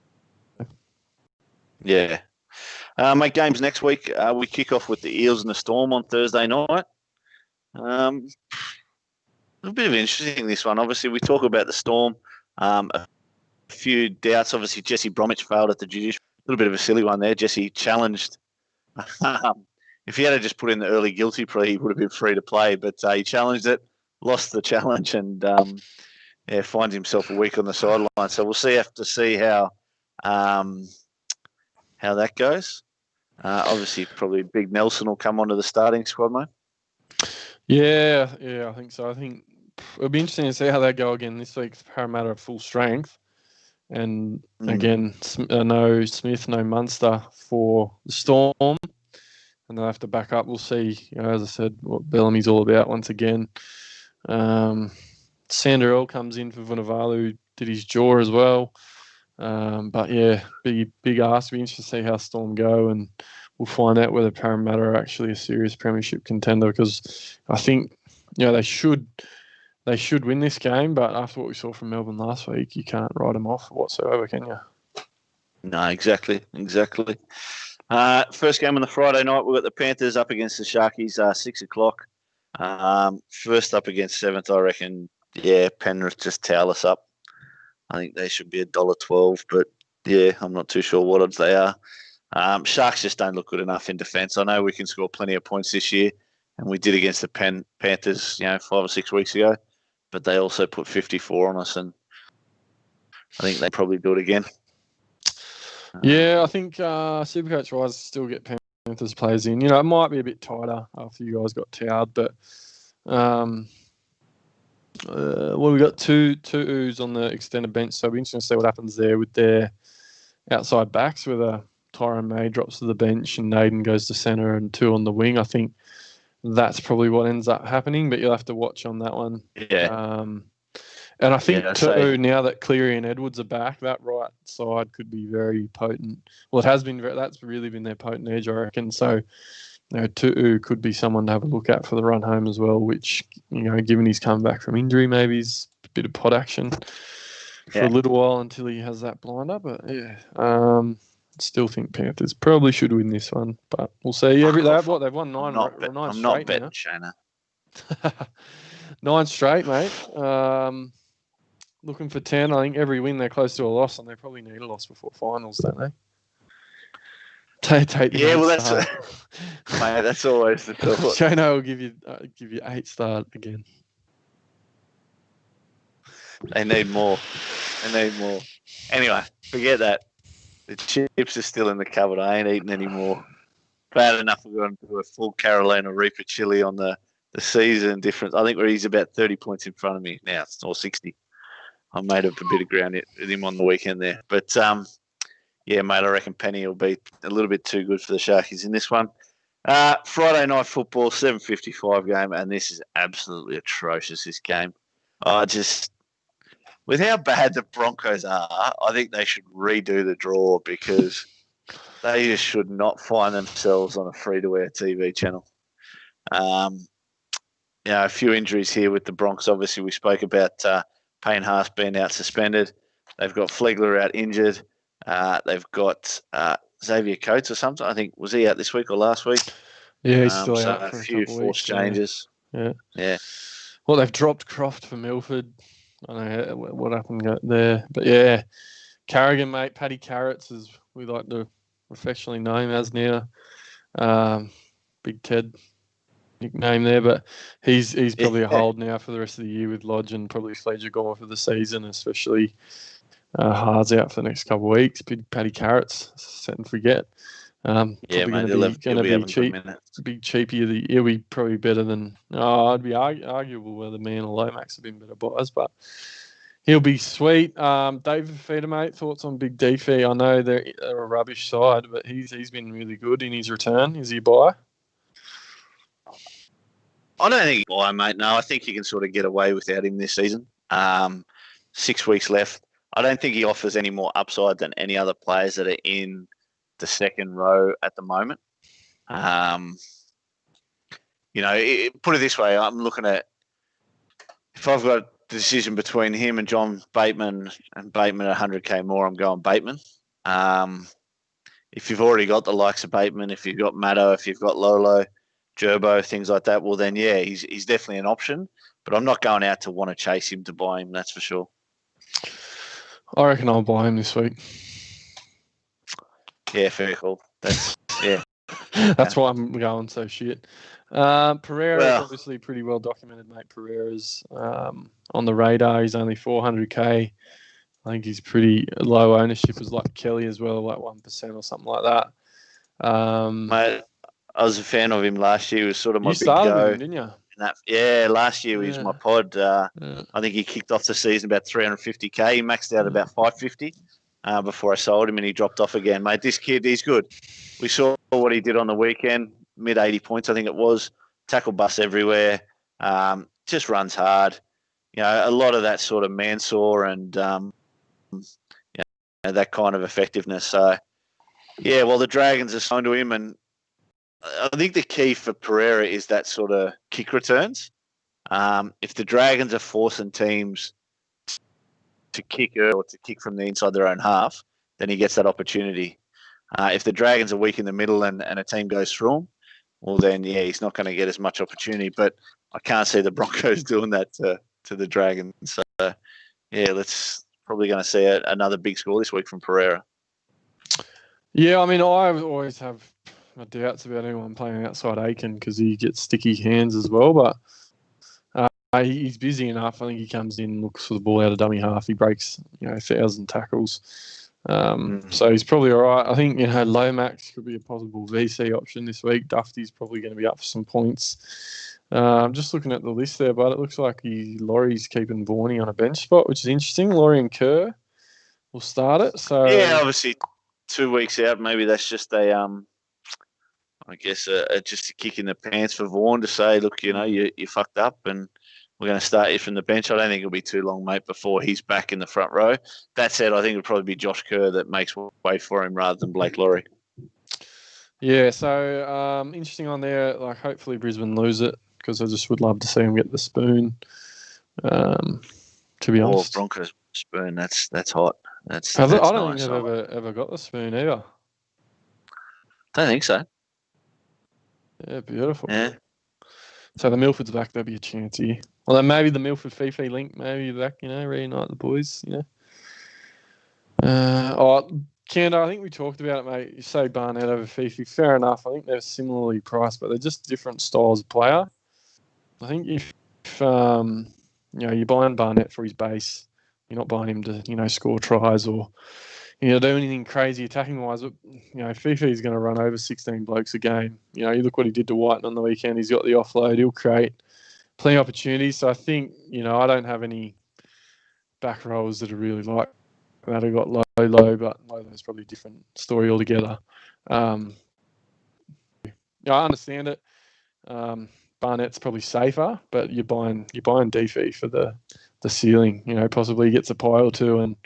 yeah. My games next week, we kick off with the Eels and the Storm on Thursday night. A bit of interesting, this one. Obviously, we talk about the Storm. A few doubts. Obviously, Jesse Bromwich failed at the Judiciary. A little bit of a silly one there. Jesse challenged. If he had just put in the early guilty plea, he would have been free to play. But he challenged it, lost the challenge and finds himself a week on the sideline. So we'll have to see how that goes. Obviously, probably Big Nelson will come onto the starting squad, mate. Yeah, I think so. I think it'll be interesting to see how they go again this week. Parramatta at full strength. And again, no Smith, no Munster for the Storm. And they'll have to back up. We'll see, as I said, what Bellamy's all about once again. Sanderell comes in for Vunivalu, did his jaw as well. But yeah, big ask. Be interesting to see how Storm go, and we'll find out whether Parramatta are actually a serious premiership contender, because I think they should win this game. But after what we saw from Melbourne last week, you can't write them off whatsoever, can you? No, exactly. First game on the Friday night, we've got the Panthers up against the Sharkies, 6 o'clock. First up against 7th, I reckon. Yeah, Penrith just towel us up. I think they should be $1.12, but yeah, I'm not too sure what odds they are. Sharks just don't look good enough in defence. I know we can score plenty of points this year, and we did against the Panthers, 5 or 6 weeks ago, but they also put 54 on us, and I think they probably do it again. Yeah, I think Supercoach wise still get Panthers players in. It might be a bit tighter after you guys got towed, but we got two Oos on the extended bench, so it'll be interesting to see what happens there with their outside backs, whether Tyrone May drops to the bench and Naden goes to centre and 2 on the wing. I think that's probably what ends up happening, but you'll have to watch on that one. Yeah. And I think now that Cleary and Edwards are back, that right side could be very potent. Well, it has been. That's really been their potent edge, I reckon. So, Tu'u could be someone to have a look at for the run home as well. Which, given he's come back from injury, maybe he's a bit of pot action for a little while until he has that blinder. But yeah, still think Panthers probably should win this one, but we'll see. They've won 9 straight. I'm not betting Shana. 9 straight, mate. Looking for 10. I think every win they're close to a loss, and they probably need a loss before finals, don't they? Take that's mate. That's always the thought. Shano will give you 8 stars again. They need more. Anyway, forget that. The chips are still in the cupboard. I ain't eating any more. Bad enough we're going to do a full Carolina Reaper chili on the season difference. I think he's about 30 points in front of me now. It's all 60. I made up a bit of ground with him on the weekend there. But, yeah, mate, I reckon Penny will be a little bit too good for the Sharkies in this one. Friday night football, 7:55 game, and this is absolutely atrocious, this game. With how bad the Broncos are, I think they should redo the draw, because they just should not find themselves on a free-to-air TV channel. A few injuries here with the Broncos. Obviously, we spoke about Payne Haas being out suspended. They've got Flegler out injured. They've got Xavier Coates or something. I think, was he out this week or last week? Yeah, he's still out for a few forced changes. Yeah. Well, they've dropped Croft for Milford. I don't know what happened there. But yeah, Carrigan, mate, Paddy Carrots, as we like to affectionately know him as now. Big Ted nickname there, but he's probably a hold now for the rest of the year with Lodge, and probably Fledger gone for the season, especially Haas out for the next couple of weeks. Paddy Carrots, set and forget. Mate, going to be cheap. Big cheapie. He'll be probably better than. I'd be arguable whether me and Lomax have been better buys, but he'll be sweet. David Feeder, mate, thoughts on Big D Fee? I know they're a rubbish side, but he's been really good in his return. Is he a buy? I don't think he's a buy, mate. No, I think you can sort of get away without him this season. 6 weeks left. I don't think he offers any more upside than any other players that are in the second row at the moment. Put it this way, I'm looking at, if I've got a decision between him and John Bateman, and Bateman at 100k more, I'm going Bateman. If you've already got the likes of Bateman, if you've got Maddo, if you've got Lolo, Gerbo, things like that, well then, yeah, he's definitely an option. But I'm not going out to want to chase him to buy him, that's for sure. I reckon I'll buy him this week. Yeah, fair call. That's That's why I'm going so shit. Pereira is Well, obviously pretty well documented, mate. Pereira's on the radar. He's only 400k. I think he's pretty low ownership, as like Kelly as well, like 1% or something like that. mate, I was a fan of him last year. He was sort of my You big started with go. him, didn't you? Yeah, last year he was Yeah. my pod. Yeah. I think he kicked off the season about 350k. He maxed out about 550 before I sold him, and he dropped off again. Mate, this kid, he's good. We saw what he did on the weekend, mid 80 points, I think it was. Tackle bus everywhere. Just runs hard. A lot of that sort of Mansour and that kind of effectiveness. So, yeah, well, the Dragons are signed to him, and I think the key for Pereira is that sort of kick returns. If the Dragons are forcing teams to kick or to kick from the inside their own half, then he gets that opportunity. If the Dragons are weak in the middle and a team goes through him, well, then, yeah, he's not going to get as much opportunity. But I can't see the Broncos doing that to the Dragons. So, yeah, let's probably going to see another big score this week from Pereira. Yeah, I mean, I always have my doubts about anyone playing outside Aiken because he gets sticky hands as well. But he's busy enough. I think he comes in, looks for the ball out of dummy half. He breaks, 1,000 tackles. So he's probably all right. I think, Lomax could be a possible VC option this week. Dufty's probably going to be up for some points. I'm just looking at the list there, but it looks like Laurie's keeping Vorney on a bench spot, which is interesting. Laurie and Kerr will start it. So yeah, obviously 2 weeks out. Maybe that's just just a kick in the pants for Vaughan to say, look, you fucked up and we're going to start you from the bench. I don't think it'll be too long, mate, before he's back in the front row. That said, I think it'll probably be Josh Kerr that makes way for him rather than Blake Laurie. Yeah, so interesting on there. Like, hopefully Brisbane lose it because I just would love to see them get the spoon. To be honest, Broncos spoon. That's hot. I don't nice. think they've ever got the spoon either. Don't think so. Yeah, beautiful. Yeah. So the Milford's back. There'll be a chance here. Although maybe the Milford Fifi link, maybe back. Reunite the boys. Kanda, I think we talked about it, mate. You say Barnett over Fifi. Fair enough. I think they're similarly priced, but they're just different styles of player. I think if you're buying Barnett for his base, you're not buying him to score tries or do anything crazy attacking wise. But Fifi's going to run over 16 blokes a game. You look what he did to Whiten on the weekend. He's got the offload. He'll create plenty of opportunities. So I think I don't have any back rows that are really like that. I got low, but Lolo's probably a different story altogether. I understand it. Barnett's probably safer, but you're buying DFE for the ceiling. Possibly he gets a pie or two and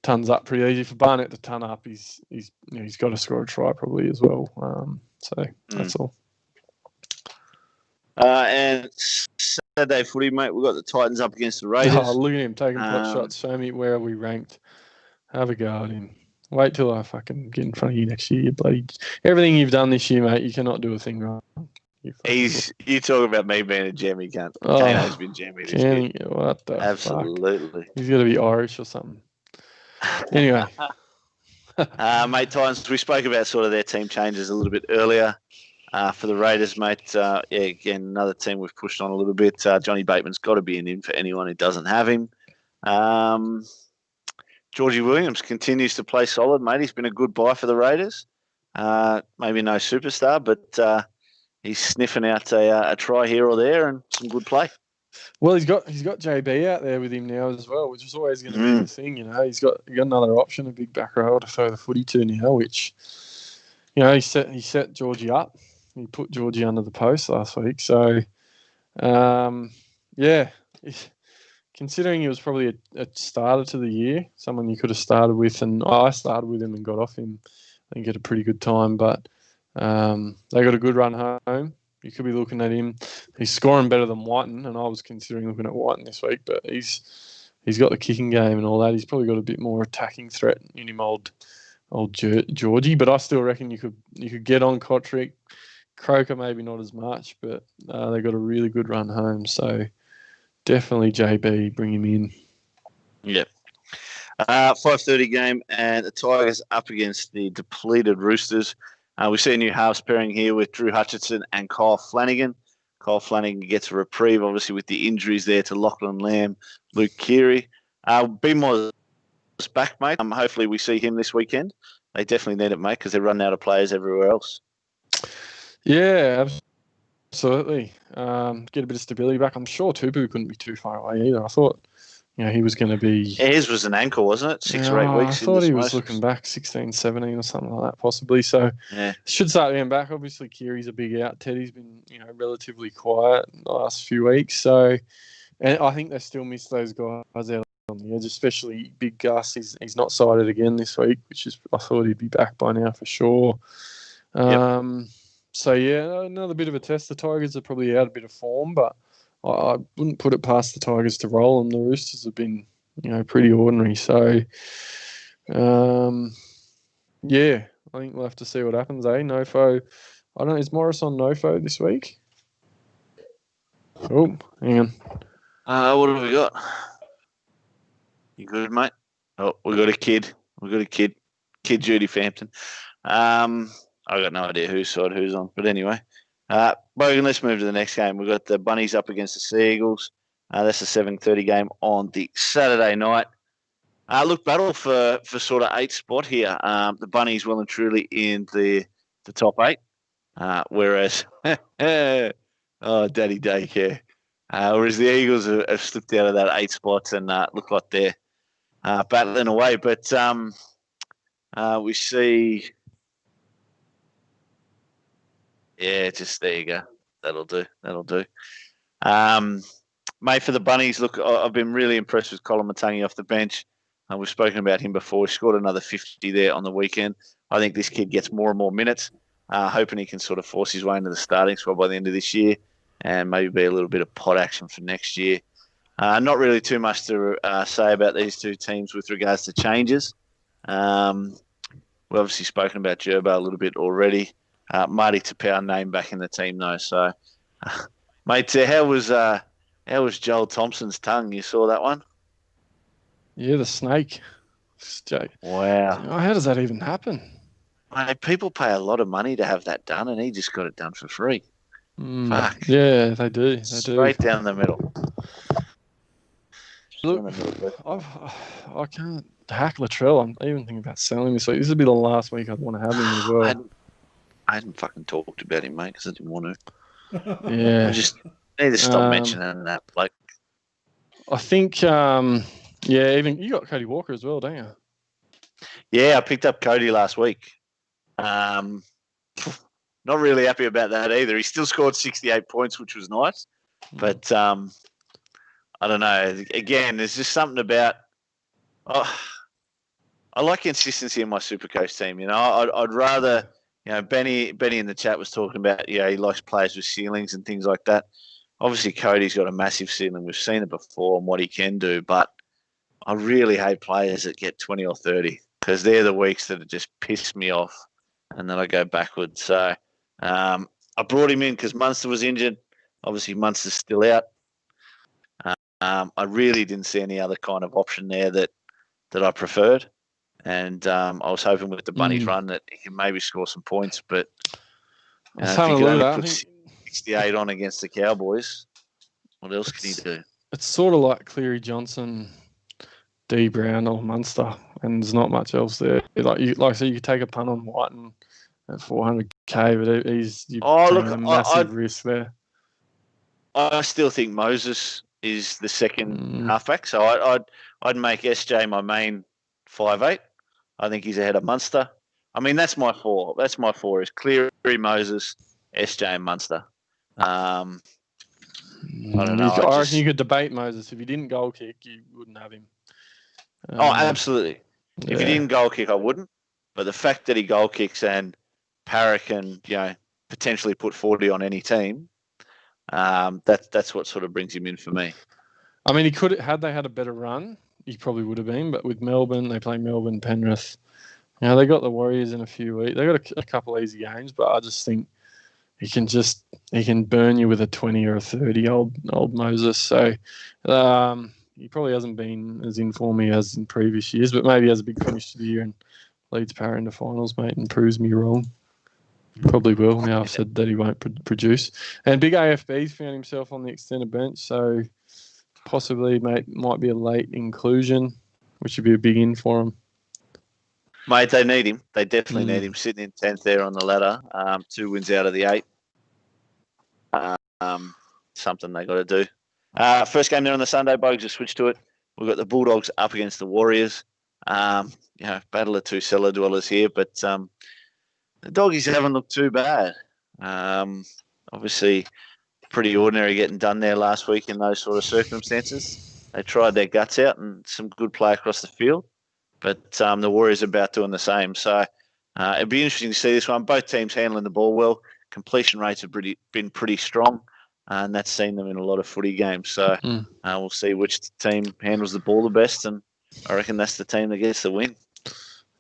tons up pretty easy. For Barnett to ton up, he's got to score a try probably as well. So that's all. And Saturday footy, mate, we've got the Titans up against the Raiders. Oh, look at him taking pot shots. Show me where are we ranked. Have a go at him. Wait till I fucking get in front of you next year. You bloody everything you've done this year, mate. You cannot do a thing wrong. You talk about me being a jammy cunt. Oh, Kano's been jammy this year. What the Absolutely. Fuck? He's got to be Irish or something. Anyway. Mate, Titans, we spoke about sort of their team changes a little bit earlier. For the Raiders, mate, again, another team we've pushed on a little bit. Johnny Bateman's got to be an in for anyone who doesn't have him. Georgie Williams continues to play solid, mate. He's been a good buy for the Raiders. Maybe no superstar, but he's sniffing out a try here or there and some good play. Well, he's got JB out there with him now as well, which is always going to be the thing. He's got another option, a big back row to throw the footy to now, which he set Georgie up. He put Georgie under the post last week. So, considering he was probably a starter to the year, someone you could have started with, and I started with him and got off him, I think at a pretty good time. But they got a good run home. You could be looking at him. He's scoring better than Whiten, and I was considering looking at Whiten this week, but he's got the kicking game and all that. He's probably got a bit more attacking threat in him, old Georgie. But I still reckon you could get on Kotrick. Croker maybe not as much, but they got a really good run home. So definitely JB, bring him in. Yep. 5:30 game, and the Tigers up against the depleted Roosters. We see a new halves pairing here with Drew Hutchinson and Kyle Flanagan. Kyle Flanagan gets a reprieve, obviously, with the injuries there to Lachlan Lamb, Luke Keary. Beamore's back, mate. Hopefully we see him this weekend. They definitely need it, mate, because they're running out of players everywhere else. Yeah, absolutely. Get a bit of stability back. I'm sure Tupu couldn't be too far away either. I thought, he was going to be... Yeah, his was an ankle, wasn't it? 6 or 8 weeks. I thought he was looking back 16, 17 or something like that, possibly. So, should start getting back. Obviously, Keary's a big out. Teddy's been, relatively quiet in the last few weeks. So, and I think they still miss those guys out on the edge, especially Big Gus. He's not sighted again this week, which is, I thought he'd be back by now for sure. So, another bit of a test. The Tigers are probably out a bit of form, but I wouldn't put it past the Tigers to roll them. The Roosters have been, pretty ordinary. So, I think we'll have to see what happens, eh? Nofo. I don't know, is Morris on Nofo this week? Oh, hang on. What have we got? You good, mate? Oh, we got a kid. Kid Judy Fampton. I got no idea whose side who's on. But anyway, Bogan, let's move to the next game. We've got the Bunnies up against the Sea Eagles. That's a 7:30 game on the Saturday night. Battle for sort of 8th spot here. The Bunnies well and truly in the top 8. Whereas, daddy daycare. Whereas the Eagles have slipped out of that 8 spots and look like they're battling away. But we see... Yeah, just there you go. That'll do. Mate, for the Bunnies, look, I've been really impressed with Colin Matangi off the bench. We've spoken about him before. He scored another 50 there on the weekend. I think this kid gets more and more minutes, hoping he can sort of force his way into the starting squad by the end of this year and maybe be a little bit of pot action for next year. Not really too much to say about these two teams with regards to changes. We've obviously spoken about Gerbo a little bit already. Marty Tapau named back in the team though. So, mate, how was Joel Thompson's tongue? You saw that one? Yeah, the snake. Wow. How does that even happen? Mate, people pay a lot of money to have that done, and he just got it done for free. Fuck. Yeah, they do. Straight down the middle. Look, I can't hack Latrell. I'm even thinking about selling this week. This will be the last week I'd want to have him as well. I hadn't fucking talked about him, mate, because I didn't want to. Yeah. I just need to stop mentioning that bloke. I think, even you got Cody Walker as well, don't you? Yeah, I picked up Cody last week. Not really happy about that either. He still scored 68 points, which was nice. But I don't know. Again, there's just something about... I like consistency in my Supercoach team. I'd rather... Benny in the chat was talking about, he likes players with ceilings and things like that. Obviously, Cody's got a massive ceiling. We've seen it before and what he can do, but I really hate players that get 20 or 30 because they're the weeks that just piss me off and then I go backwards. So I brought him in because Munster was injured. Obviously, Munster's still out. I really didn't see any other kind of option there that I preferred. And I was hoping with the Bunnies run that he can maybe score some points, but if he could only put 68 on against the Cowboys, what else can he do? It's sort of like Cleary Johnson, D Brown or Munster, and there's not much else there. Like I said, you could take a punt on Whiten at 400k, but he's a massive risk there. I still think Moses is the second halfback, so I'd make SJ my main 5'8". I think he's ahead of Munster. I mean, that's my 4. That's my 4 is Cleary, Moses, SJ, and Munster. I don't know. I reckon you could debate Moses. If he didn't goal kick, you wouldn't have him. Absolutely. If he didn't goal kick, I wouldn't. But the fact that he goal kicks and Parra can, potentially put 40 on any team, that's what sort of brings him in for me. I mean, he could had they had a better run, he probably would have been. But with Melbourne, they play Melbourne, Penrith. They got the Warriors in a few weeks. They got a couple of easy games, but I just think he can burn you with a 20 or a 30 old Moses. So he probably hasn't been as in form as in previous years, but maybe he has a big finish to the year and leads Parra into finals, mate, and proves me wrong. Probably will. Now I've said that he won't produce. And big AFB's found himself on the extended bench, so possibly might be a late inclusion, which would be a big in for him. Mate, they need him. They definitely need him. Sitting in 10th there on the ladder. 2 wins out of the 8. Something they got to do. First game there on the Sunday, Bogues just switched to it. We've got the Bulldogs up against the Warriors. Battle of 2 cellar dwellers here, but the Doggies haven't looked too bad. Obviously, pretty ordinary getting done there last week in those sort of circumstances. They tried their guts out and some good play across the field, but the Warriors are about doing the same. So it'd be interesting to see this one. Both teams handling the ball well. Completion rates have been pretty strong, and that's seen them in a lot of footy games. So we'll see which team handles the ball the best, and I reckon that's the team that gets the win.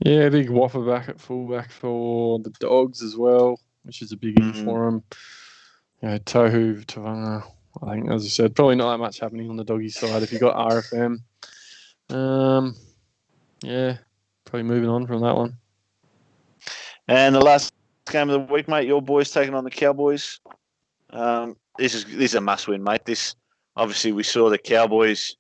Yeah, big whopper back at fullback for the Dogs as well, which is a big in for them. Tohu, Tavanga, I think, as I said, probably not that much happening on the Doggy side if you got RFM. Probably moving on from that one. And the last game of the week, mate, your boys taking on the Cowboys. This is a must-win, mate. This, obviously, we saw the Cowboys.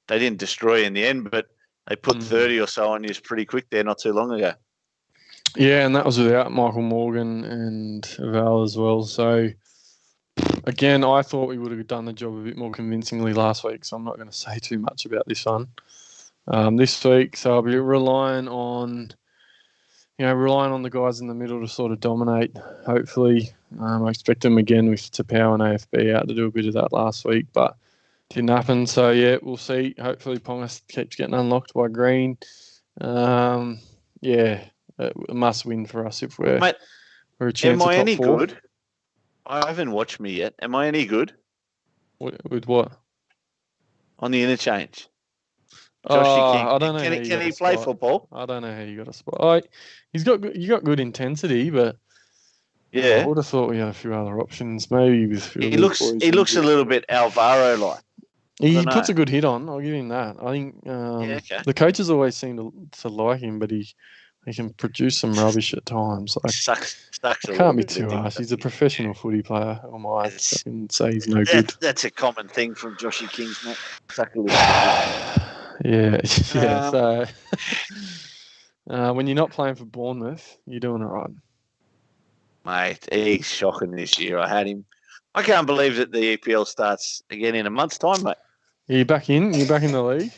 They didn't destroy in the end, but they put 30 or so on you pretty quick there not too long ago. Yeah, and that was without Michael Morgan and Val as well. So, again, I thought we would have done the job a bit more convincingly last week, so I'm not going to say too much about this one this week. So I'll be relying on the guys in the middle to sort of dominate, hopefully. I expect them again with Tapau and AFB out to do a bit of that last week, but didn't happen. So, yeah, we'll see. Hopefully Ponga keeps getting unlocked by Green. A must win for us if we're a chance. Am I any 4. good? I haven't watched me yet. Am I any good? With what? On the interchange. Joshy King. I don't know. Can he play football? I don't know how you got a spot. You got good intensity, but yeah, I would have thought we had a few other options. Maybe with he looks a little bit Alvaro like. He puts a good hit on. I'll give him that. I think the coaches always seem to like him, but he can produce some rubbish at times. Sucks can't be too harsh. He's a professional footy player. I can say he's no good. That's a common thing from Joshy King's, mate. Suck a little Yeah. So when you're not playing for Bournemouth, you're doing it right. Mate, he's shocking this year. I had him. I can't believe that the EPL starts again in a month's time, mate. Are you back in? You're back in the league?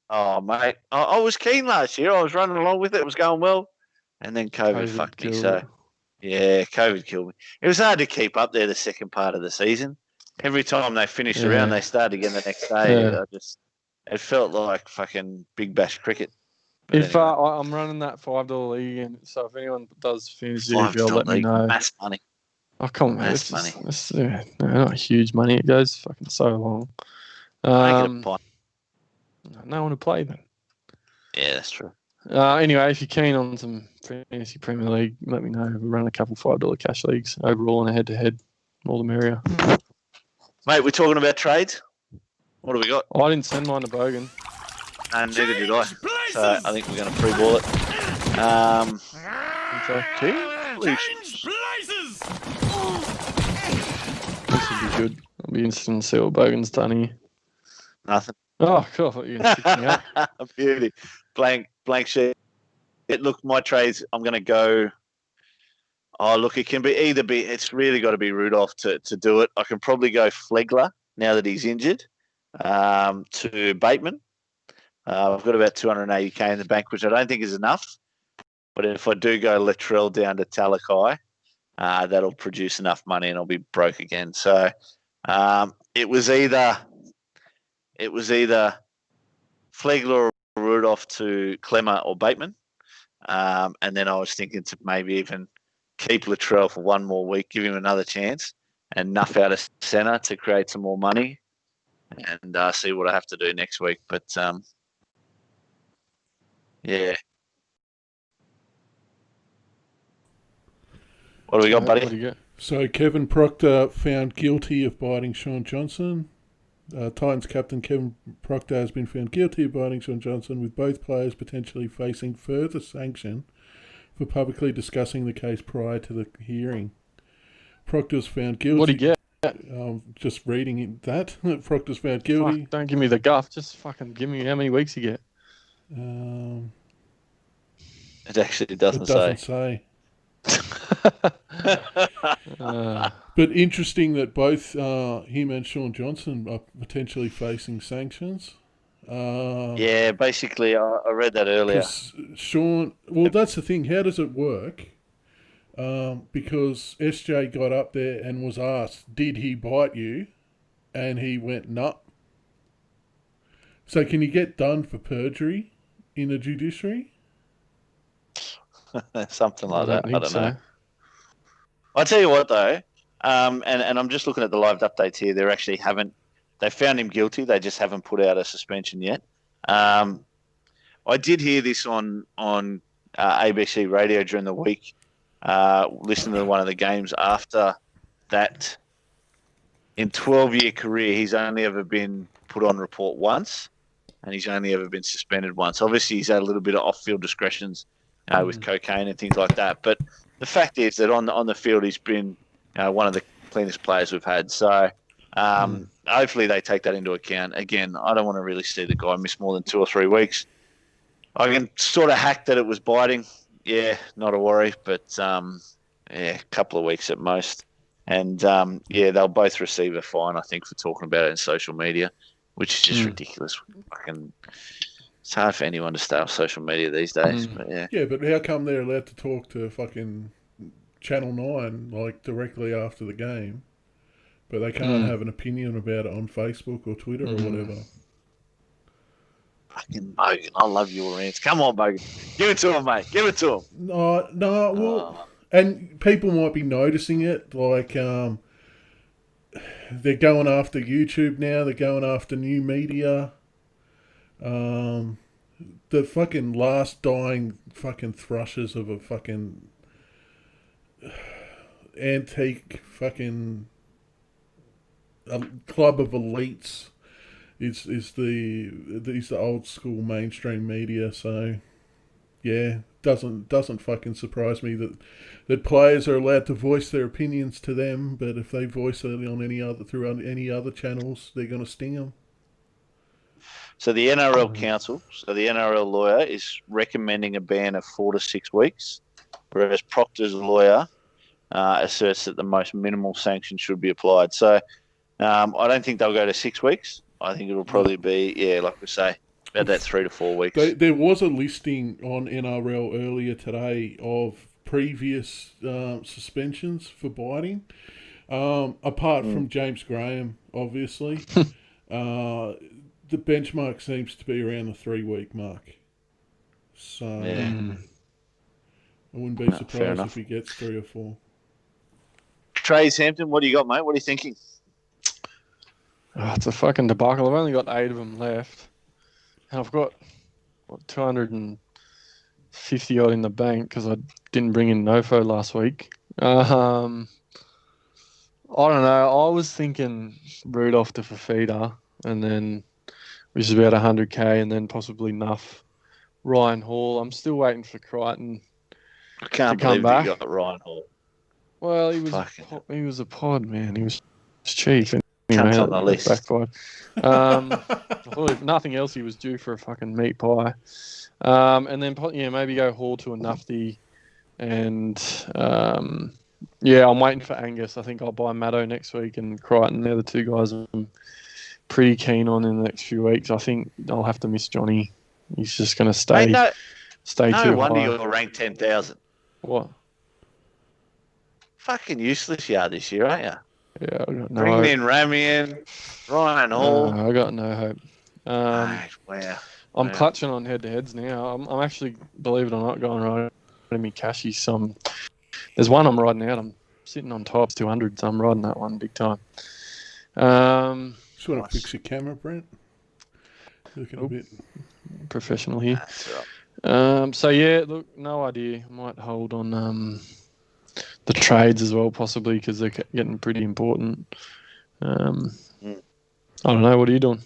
Oh, mate. I was keen last year. I was running along with it. It was going well. And then COVID fucked me. So, yeah, COVID killed me. It was hard to keep up there the second part of the season. Every time they finished around, they started again the next day. Yeah. It felt like fucking Big Bash cricket. But If anyway. I'm running that $5 league, and so if anyone does fantasy EPL, let me know. Mass money. Oh, come on, Mass money. Not huge money. It goes fucking so long. Make it a pint. No one to play then. Yeah, that's true. Anyway, if you're keen on some fantasy Premier League, let me know. We run a couple $5 cash leagues overall on a head-to-head. All the merrier. Mate, we're talking about trades. What do we got? I didn't send mine to Bogan. And neither did I. So I think we're going to pre-ball it. This would be good. I'll be interested to see what Bogan's done here. Nothing. Oh, cool. I thought you were going to stick me up. Beauty. Blank sheet. Look, my trades, I'm going to go. Oh, look, it can it's really got to be Rudolph to do it. I can probably go Flegler now that he's injured to Bateman. I've got about 280k in the bank, which I don't think is enough. But if I do go Latrell down to Talakai, that'll produce enough money and I'll be broke again. So it was either Flegler or Rudolph to Clemmer or Bateman. And then I was thinking to maybe even keep Latrell for one more week, give him another chance, and nuff out of centre to create some more money and see what I have to do next week. But, yeah. What do we got, buddy? What do you got? So Kevin Proctor found guilty of biting Sean Johnson. Titans captain Kevin Proctor has been found guilty of biting Sean Johnson, with both players potentially facing further sanction for publicly discussing the case prior to the hearing. Proctor's found guilty. What'd he get? Just reading that. Proctor's found guilty. Fuck, don't give me the guff. Just fucking give me how many weeks you get. It actually doesn't say. But interesting that both him and Sean Johnson are potentially facing sanctions. Yeah, basically, I read that earlier. Sean, well, that's the thing. How does it work? Because SJ got up there and was asked, "Did he bite you?" And he went, "No." So can you get done for perjury in the judiciary? Something like that. I don't so. know. I'll tell you what, though, and I'm just looking at the live updates here. They actually haven't. They found him guilty. They just haven't put out a suspension yet. I did hear this on ABC radio during the week. Listening to one of the games after that. In 12-year career, he's only ever been put on report once, and he's only ever been suspended once. Obviously, he's had a little bit of off-field discretions with cocaine and things like that. But the fact is that on the field, he's been one of the cleanest players we've had. So hopefully they take that into account. Again, I don't want to really see the guy miss more than 2 or 3 weeks. I can sort of hack that it was biting. Yeah, not a worry, but a couple of weeks at most. And they'll both receive a fine, I think, for talking about it in social media, which is just ridiculous. It's hard for anyone to stay off social media these days. But yeah. Yeah, but how come they're allowed to talk to fucking Channel 9 like directly after the game, but they can't have an opinion about it on Facebook or Twitter or whatever? Fucking Bogan. I love your rants. Come on, Bogan. Give it to him, mate. Give it to him. No, well, and people might be noticing it. Like, they're going after YouTube now. They're going after new media. The fucking last dying fucking thrushes of a fucking antique fucking club of elites is the old school mainstream media. So yeah, doesn't fucking surprise me that players are allowed to voice their opinions to them, but if they voice it on any other channels, they're going to sting them. So the NRL council, the NRL lawyer is recommending a ban of 4 to 6 weeks, whereas Proctor's lawyer asserts that the most minimal sanction should be applied. So I don't think they'll go to 6 weeks. I think it'll probably be, like we say, about that 3 to 4 weeks. There was a listing on NRL earlier today of previous suspensions for biting, apart from James Graham, obviously. The benchmark seems to be around the 3-week mark. So I wouldn't be surprised if he gets 3 or 4. Trace Hampton, what do you got, mate? What are you thinking? Oh, it's a fucking debacle. I've only got 8 of them left. And I've got 250 odd in the bank because I didn't bring in Nofo last week. I don't know. I was thinking Rudolph to Fafita, and then which is about 100k, and then possibly Nuff, Ryan Hall. I'm still waiting for Crichton I can't to come believe back. you got Ryan Hall. Well, he was a pod, man. He was cheap. Comes on the list. Backfired. I thought if nothing else, he was due for a fucking meat pie. And then maybe go Hall to a Nufty, and I'm waiting for Angus. I think I'll buy Maddo next week and Crichton. They're the 2 guys I'm pretty keen on in the next few weeks. I think I'll have to miss Johnny. He's just going to stay too high. No wonder you're ranked 10,000. What? Fucking useless you are this year, aren't you? Yeah, I got no Bring hope. in Ramian, Ryan Hall. I got no hope. Wow. I'm clutching on head-to-heads now. I'm actually, believe it or not, going right in me cashies. There's one I'm riding out. I'm sitting on top. It's 200, so I'm riding that one big time. Just want to fix your camera, Brent. Looking a bit professional here. That's right. Look, no idea. I might hold on the trades as well, possibly, because they're getting pretty important. I don't know. What are you doing?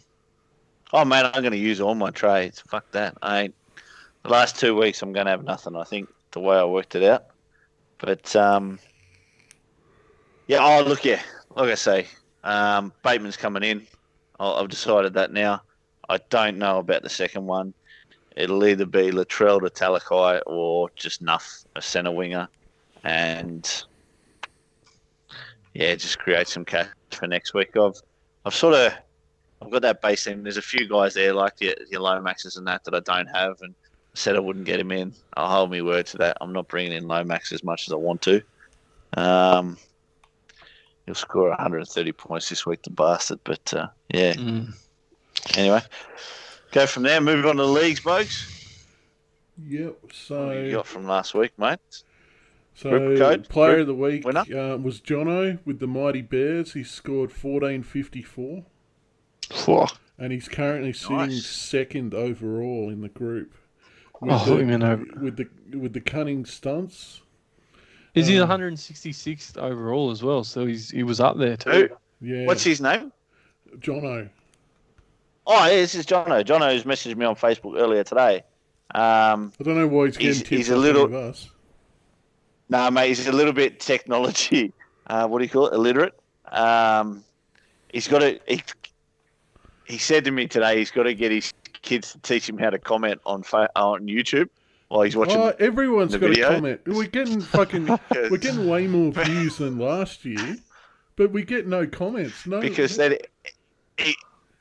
Oh, man, I'm going to use all my trades. Fuck that. The last 2 weeks, I'm going to have nothing, I think. the way I worked it out. But, like I say, Bateman's coming in. I've decided that now. I don't know about the second one. It'll either be Latrell to Talakai or just Nuff, a centre winger. And, just create some cash for next week. I've got that base team. There's a few guys there like your Lomaxes and that I don't have, and I said I wouldn't get him in. I'll hold my word to that. I'm not bringing in Lomax as much as I want to. He'll score 130 points this week, the bastard. But, Anyway, go from there. Move on to the leagues, folks. Yep. So what you got from last week, mate? So player of the week was Jono with the Mighty Bears. He scored 1454. And he's currently sitting second overall in the group. With the cunning stunts. Is he 166th overall as well? So he was up there too. Yeah. What's his name? Jono. Oh, yeah, this is Jono. Jono's messaged me on Facebook earlier today. I don't know why he's getting tips of us. No, mate, he's a little bit technology. What do you call it? Illiterate. He's got to. He said to me today he's got to get his kids to teach him how to comment on YouTube while he's watching. Oh, everyone's got to comment. We're getting way more views than last year, but we get no comments. No, because then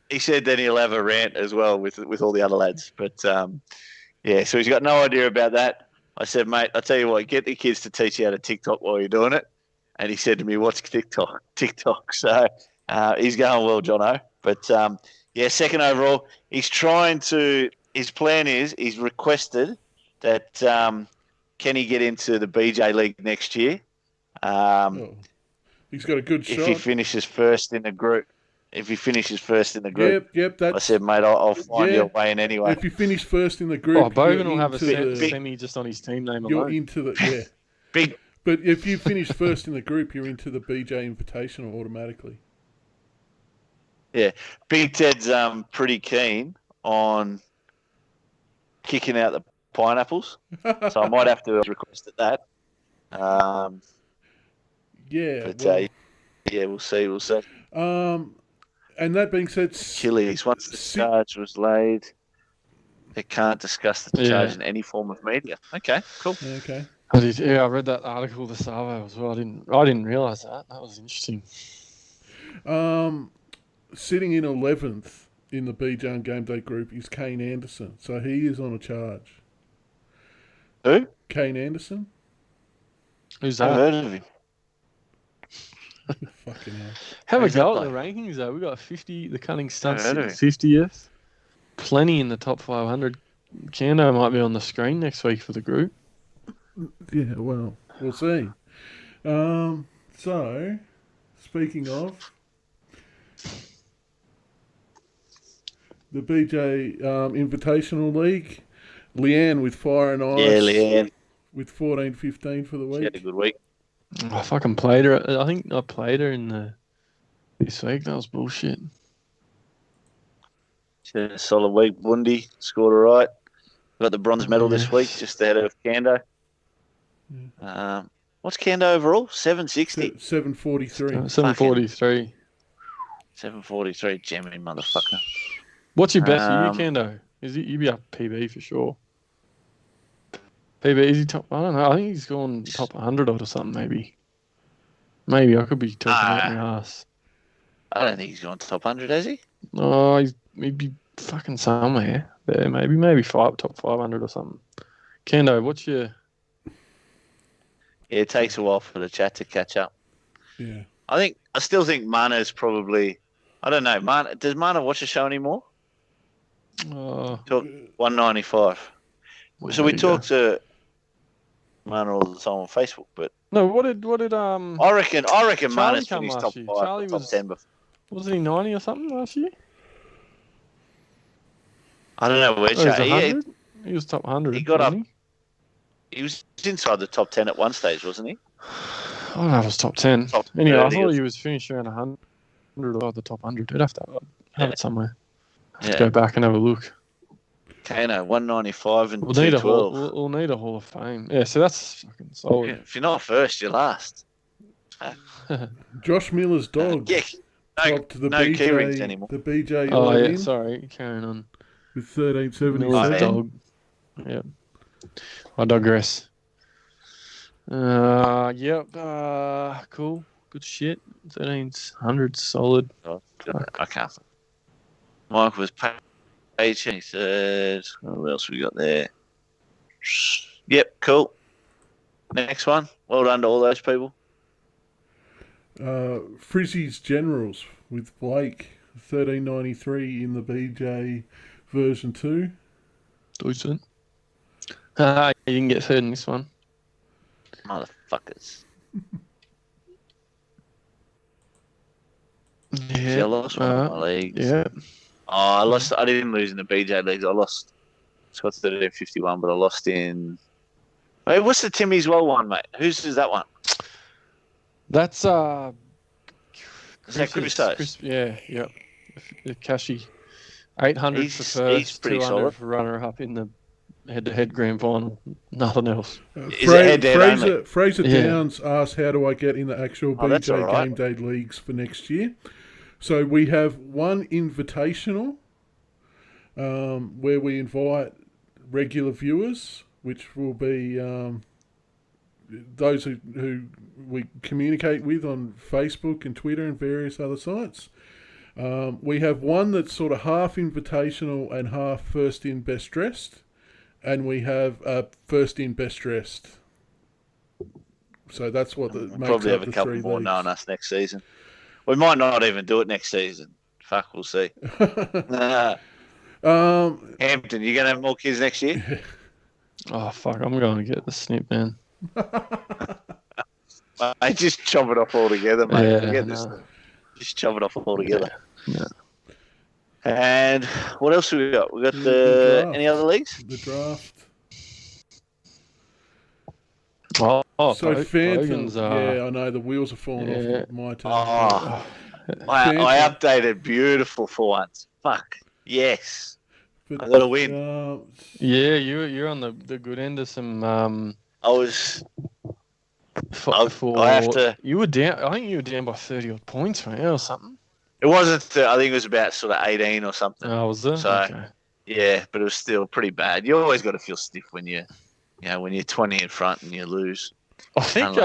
he said then he'll have a rant as well with all the other lads. But so he's got no idea about that. I said, mate, I'll tell you what, get the kids to teach you how to TikTok while you're doing it. And he said to me, what's TikTok? So he's going well, Jono. But, second overall. His plan is he's requested that can he get into the BJ League next year? He's got a good shot. If he finishes first in the group. Yep. I said, mate, I'll find you a way in anyway. If you finish first in the group, Bogan will have a semi just on his team name alone. You're into the big. But if you finish first in the group, you're into the BJ Invitational automatically. Yeah, Big Ted's pretty keen on kicking out the pineapples, so I might have to request that. We'll see. And that being said, Achilles, once the charge was laid, they can't discuss the charge in any form of media. Okay, cool. Okay. I read that article, the Savo as well. I didn't realise that. That was interesting. Sitting in 11th in the BJ and GameDay group is Kane Anderson, so he is on a charge. Who? Kane Anderson. Who's that? I've heard of him. Fucking hell. Have a go at the rankings though. We got 50. The Cunning Stunts 50th. Plenty in the top 500. Kando might be on the screen next week for the group. Yeah, well, we'll see. So, speaking of the BJ Invitational League, Leanne with Fire and Ice. Yeah, Leanne. With 14-15 for the week. She had a good week. I fucking played her. I think I played her this week. That was bullshit. She had a solid week. Bundy scored all right. Got the bronze medal this week, just ahead of Kando. Yeah. What's Kando overall? 760? 743. 743. 743. Jamming motherfucker. What's your best year, Kando? You'd be up PB for sure. PB, is he top? I don't know. I think he's gone top 100 or something, maybe. Maybe. I could be talking out my ass. I don't think he's gone top 100, has he? Oh, he'd be fucking somewhere there, maybe top 500 or something. Kendo, what's your... Yeah, it takes a while for the chat to catch up. Yeah. I still think Mana's probably... I don't know. Does Mana watch the show anymore? Talk 195. So we talk to Mana all the time on Facebook, but... No, what did I reckon Mana's finished top 5, Charlie top 10 before. Wasn't he 90 or something last year? I don't know where Charlie... He was top 100. He got up... He was inside the top 10 at one stage, wasn't he? I don't know if it was top 10. Anyway, I thought he was finished around 100 or the top 100. I'd have to have it somewhere. Have to go back and have a look. Kano, 195 and We'll need a 212. we'll need a Hall of Fame. Yeah, so that's fucking solid. If you're not first, you're last. Josh Miller's dog Yeah, dropped the no key rings BJ anymore. the BJ Oh yeah, 11 sorry, carrying on. with Miller's 1377. dog. Yeah. I digress. Yep. Cool. Good shit. 1300 solid. Oh, I can't. Mike was page 23rd. What else we got there? Yep, cool. Next one. Well done to all those people. Frizzy's Generals with Blake 1393 in the BJ version 2. Decent. You didn't get third in this one. Motherfuckers. Yeah. See, I lost one of my leagues. Yeah. Oh, I didn't lose in the BJ leagues. I lost. Scott 1351, but I lost in. Wait, what's the Timmy's Well one, mate? Whose is that one? That's Is that Chris? Yeah. The Cashy. 800 for first, he's pretty 200 solid. for runner-up in the head-to-head grand final. Nothing else. Is it head-to-head Fraser Yeah. Downs asked, how do I get in the actual that's BJ all right. Game Day leagues for next year? So we have one invitational where we invite regular viewers, which will be those who we communicate with on Facebook and Twitter and various other sites. We have one that's sort of half invitational and half first in best dressed, and we have first in best dressed. So that's what We'll makes probably up have a the couple three more leagues. knowing us next season. We might not even do it next season. Fuck, we'll see. Hampton, you gonna have more kids next year? Oh, fuck. I'm going to get the snip, man. Mate, just chop it off altogether, mate. Yeah, Forget this. no. Just chop it off altogether. Yeah. And what else have we got? We got The draft. any other leagues? The draft. Oh, So Phantom, Logan's, yeah, I know the wheels are falling yeah. off my team. Oh, I updated beautiful for once. Fuck. Yes. But, I got to win. Yeah, you're on the good end of some. I was. For I have to. You were down. I think you were down by 30 odd points, right, or something. It wasn't. I think it was about sort of 18 or something. Oh, was there? So, okay. Yeah, but it was still pretty bad. You always got to feel stiff when when you're 20 in front and you lose. I think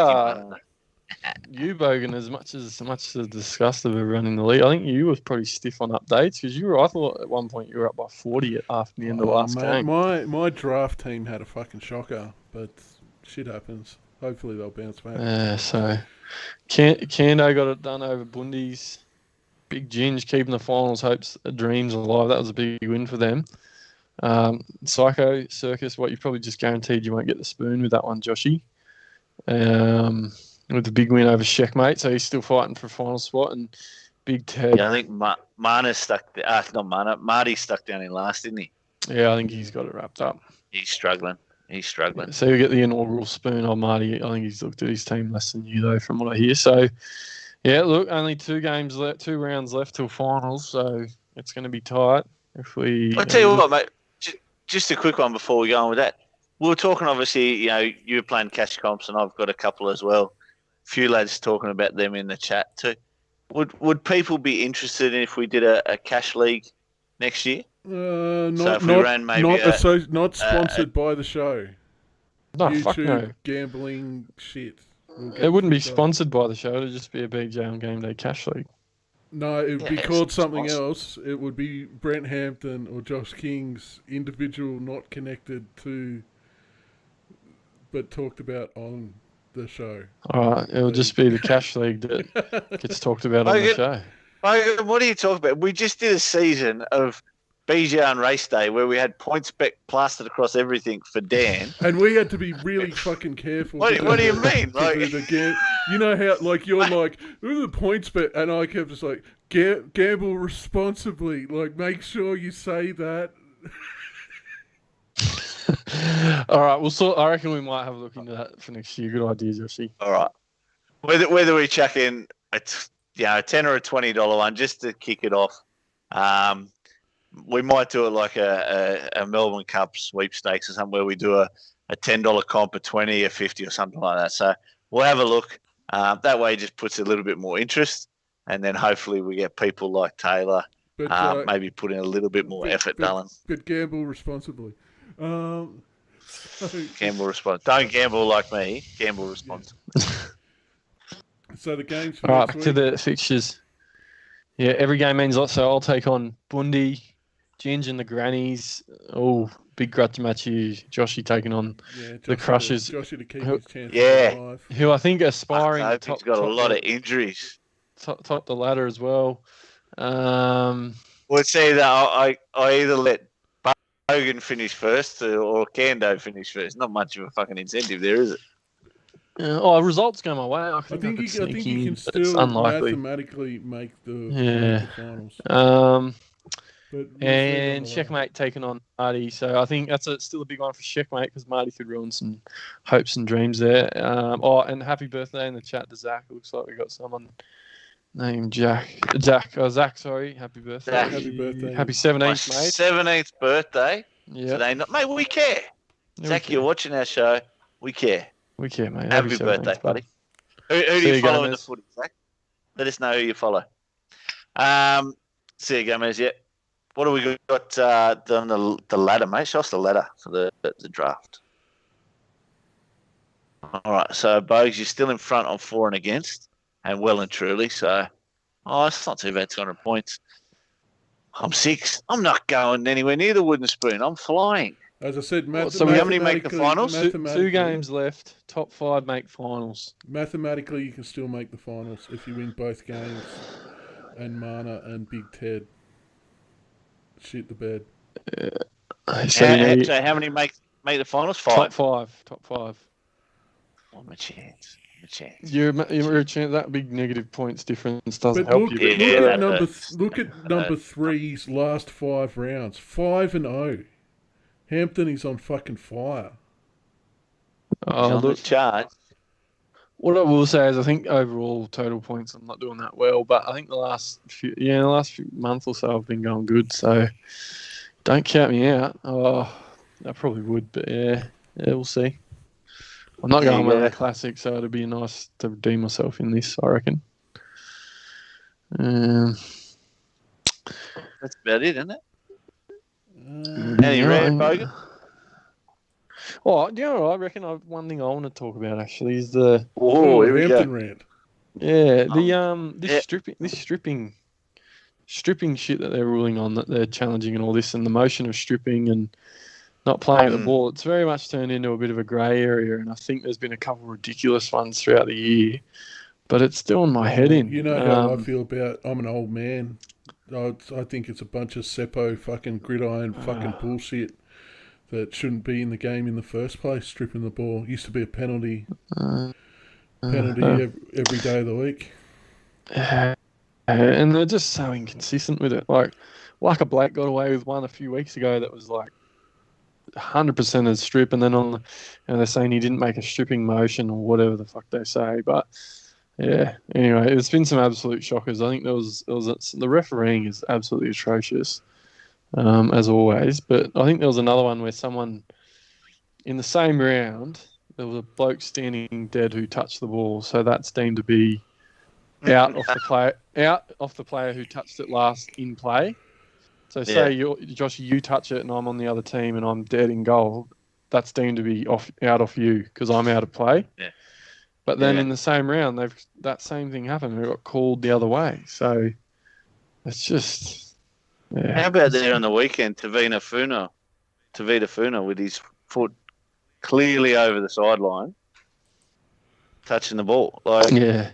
you, Bogan, as much as the disgust of everyone in the league, I think you was pretty stiff on updates because I thought at one point you were up by 40 after the end of the last game. My draft team had a fucking shocker, but shit happens. Hopefully they'll bounce back. So Kando got it done over Bundy's. Big Ginge keeping the finals hopes, dreams alive. That was a big win for them. Psycho Circus, what you've probably just guaranteed you won't get the spoon with that one, Joshy. With the big win over Checkmate, so he's still fighting for a final spot. And Big Ted. Yeah, I think Mana's stuck. Not Mana. Marty's stuck down in last, isn't he? Yeah, I think he's got it wrapped up. He's struggling. So you get the inaugural spoon on Marty. I think he's looked at his team less than you, though, from what I hear. So, yeah, look, only 2 games left, 2 rounds left till finals, so it's going to be tight. If we, I'll tell you what, mate. Just a quick one before we go on with that. We were talking, obviously, you were playing cash comps, and I've got a couple as well. A few lads talking about them in the chat too. Would people be interested in if we did a cash league next year? Not sponsored by the show. No, YouTube fuck no. Gambling shit. It wouldn't be sponsored by the show. It'd just be a BJ on Game Day cash league. No, it would be called something else. It would be Brent Hampton or Josh King's individual, not connected to, but talked about on the show. All right, it'll just be the cash league that gets talked about on the show. What are you talking about? We just did a season of BJ on race day where we had points bet plastered across everything for Dan. And we had to be really fucking careful. What do you mean? You know how, like, you're like, ooh, the points bet, and I kept just like, gamble responsibly. Like, make sure you say that. All right, I reckon we might have a look into that for next year. Good idea, Joshy. All right. Whether we chuck in a $10 or a $20 one just to kick it off. we might do it like a Melbourne Cup sweepstakes or something where we do a $10 comp, a 20, a 50 or something like that. So we'll have a look. That way it just puts a little bit more interest, and then hopefully we get people like Taylor maybe put in a little bit more effort, Dylan. But gamble responsibly. Gamble responsibly. Don't gamble like me. Gamble responsibly. Yeah. So the games for All next right, week. to the fixtures. Yeah, every game means a lot. So I'll take on Bundy, Ginge and the Grannies. Oh, big grudge match here. Joshy taking on the Crushers. Joshy to keep his chance alive. Who I think are aspiring. I think he's got a lot of injuries. Top the ladder as well. Well, it's either I either let Hogan finish first or Kando finish first. Not much of a fucking incentive there, is it? Results go my way. I think you can still mathematically make the finals. And Checkmate taking on Marty. So I think that's still a big one for Checkmate because Marty could ruin some hopes and dreams there. And happy birthday in the chat to Zach. It looks like we got someone named Zach, sorry. Happy birthday. Zach. Happy birthday. Happy 17th, mate. 17th birthday. Yeah. Today, mate, we care. Yeah, Zach, you're watching our show. We care. We care, mate. Happy birthday, buddy. Who do you follow in the footy, Zach? Let us know who you follow. See you, Gomez. Yeah. What do we got on the ladder, mate? Show us the ladder for the draft. All right. So, Bogues, you're still in front on for and against, and well and truly. So, it's not too bad, 200 points. I'm 6. I'm not going anywhere near the wooden spoon. I'm flying. As I said, so how many make the finals? 2 games left. Top 5 make finals. Mathematically, you can still make the finals if you win both games. And Mana and Big Ted shit the bed. So how many make the finals? 5. Top 5. I'm a chance. You're a chance. That big negative points difference doesn't help you. Look at number 3's last 5 rounds. 5-0. Hampton is on fucking fire. Look, charge. What I will say is, I think overall total points, I'm not doing that well. But I think the last few month or so, I've been going good. So don't count me out. Oh, I probably would, but yeah, we'll see. I'm not going with a classic, so it'd be nice to redeem myself in this, I reckon. That's about it, isn't it? Any rare, Bogan? Oh, you know what? I reckon one thing I want to talk about actually is the Hampton rant. Yeah, this stripping shit that they're ruling on, that they're challenging and all this, and the motion of stripping and not playing at the ball. It's very much turned into a bit of a grey area, and I think there's been a couple of ridiculous ones throughout the year, but it's still in my head in. You know how I feel about. I'm an old man. I think it's a bunch of Seppo fucking gridiron fucking bullshit that shouldn't be in the game in the first place. Stripping the ball used to be a penalty. Every day of the week. And they're just so inconsistent with it. Like a Blake got away with one a few weeks ago that was like 100% a strip, and then they're saying he didn't make a stripping motion or whatever the fuck they say, but. Yeah. Anyway, it's been some absolute shockers. I think the refereeing is absolutely atrocious, as always. But I think there was another one where someone in the same round, there was a bloke standing dead who touched the ball, so that's deemed to be out off the player who touched it last in play. So say Josh, you touch it and I'm on the other team and I'm dead in goal, that's deemed to be out off you because I'm out of play. Yeah. But then in the same round, that same thing happened. They got called the other way. So it's just. Yeah. How about there on the weekend, Tavita Funa with his foot clearly over the sideline, touching the ball. The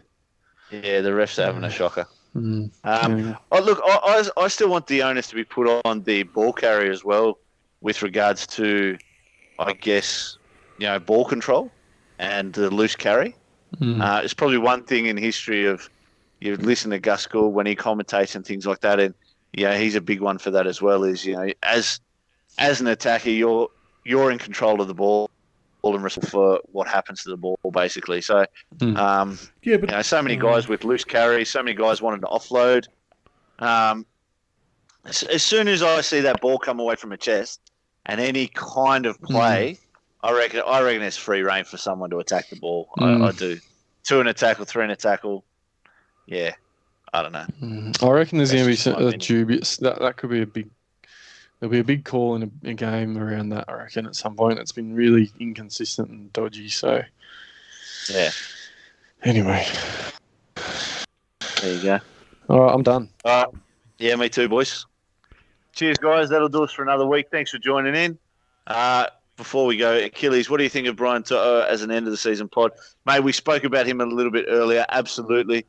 refs are having a shocker. Mm. I still want the onus to be put on the ball carrier as well, with regards to, I guess, ball control and the loose carry. It's probably one thing in history of, you listen to Gus Gould when he commentates and things like that, and he's a big one for that as well. Is as an attacker, you're in control of the ball and responsible for what happens to the ball, basically. So, so many guys with loose carry, so many guys wanted to offload. As soon as I see that ball come away from a chest and any kind of play, I reckon there's free reign for someone to attack the ball. I do. 2 in a tackle, 3 in a tackle. Yeah, I don't know. I reckon there's going to be a dubious. That could be there'll be a big call in a game around that, I reckon, at some point. It's been really inconsistent and dodgy. So, yeah. Anyway. There you go. All right, I'm done. All right. Yeah, me too, boys. Cheers, guys. That'll do us for another week. Thanks for joining in. Before we go, Achilles, what do you think of Brian To'o as an end-of-the-season pod? Mate, we spoke about him a little bit earlier. Absolutely.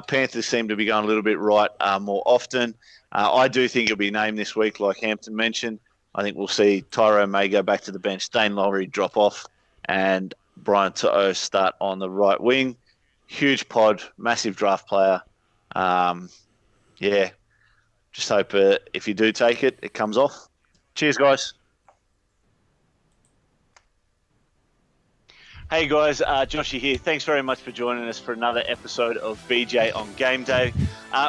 Panthers seem to be going a little bit right more often. I do think he'll be named this week, like Hampton mentioned. I think we'll see Tyrone May go back to the bench, Dane Lowry drop off, and Brian To'o start on the right wing. Huge pod, massive draft player. Yeah, just hope if you do take it, it comes off. Cheers, guys. Hey guys, Joshy here. Thanks very much for joining us for another episode of BJ on Game Day.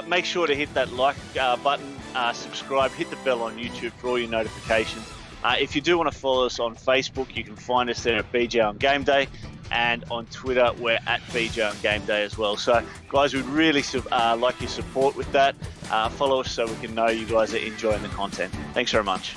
Make sure to hit that like button, subscribe, hit the bell on YouTube for all your notifications. If you do want to follow us on Facebook, you can find us there at BJ on Game Day, and on Twitter, we're at BJ on Game Day as well. So, guys, we'd really like your support with that. Follow us so we can know you guys are enjoying the content. Thanks very much.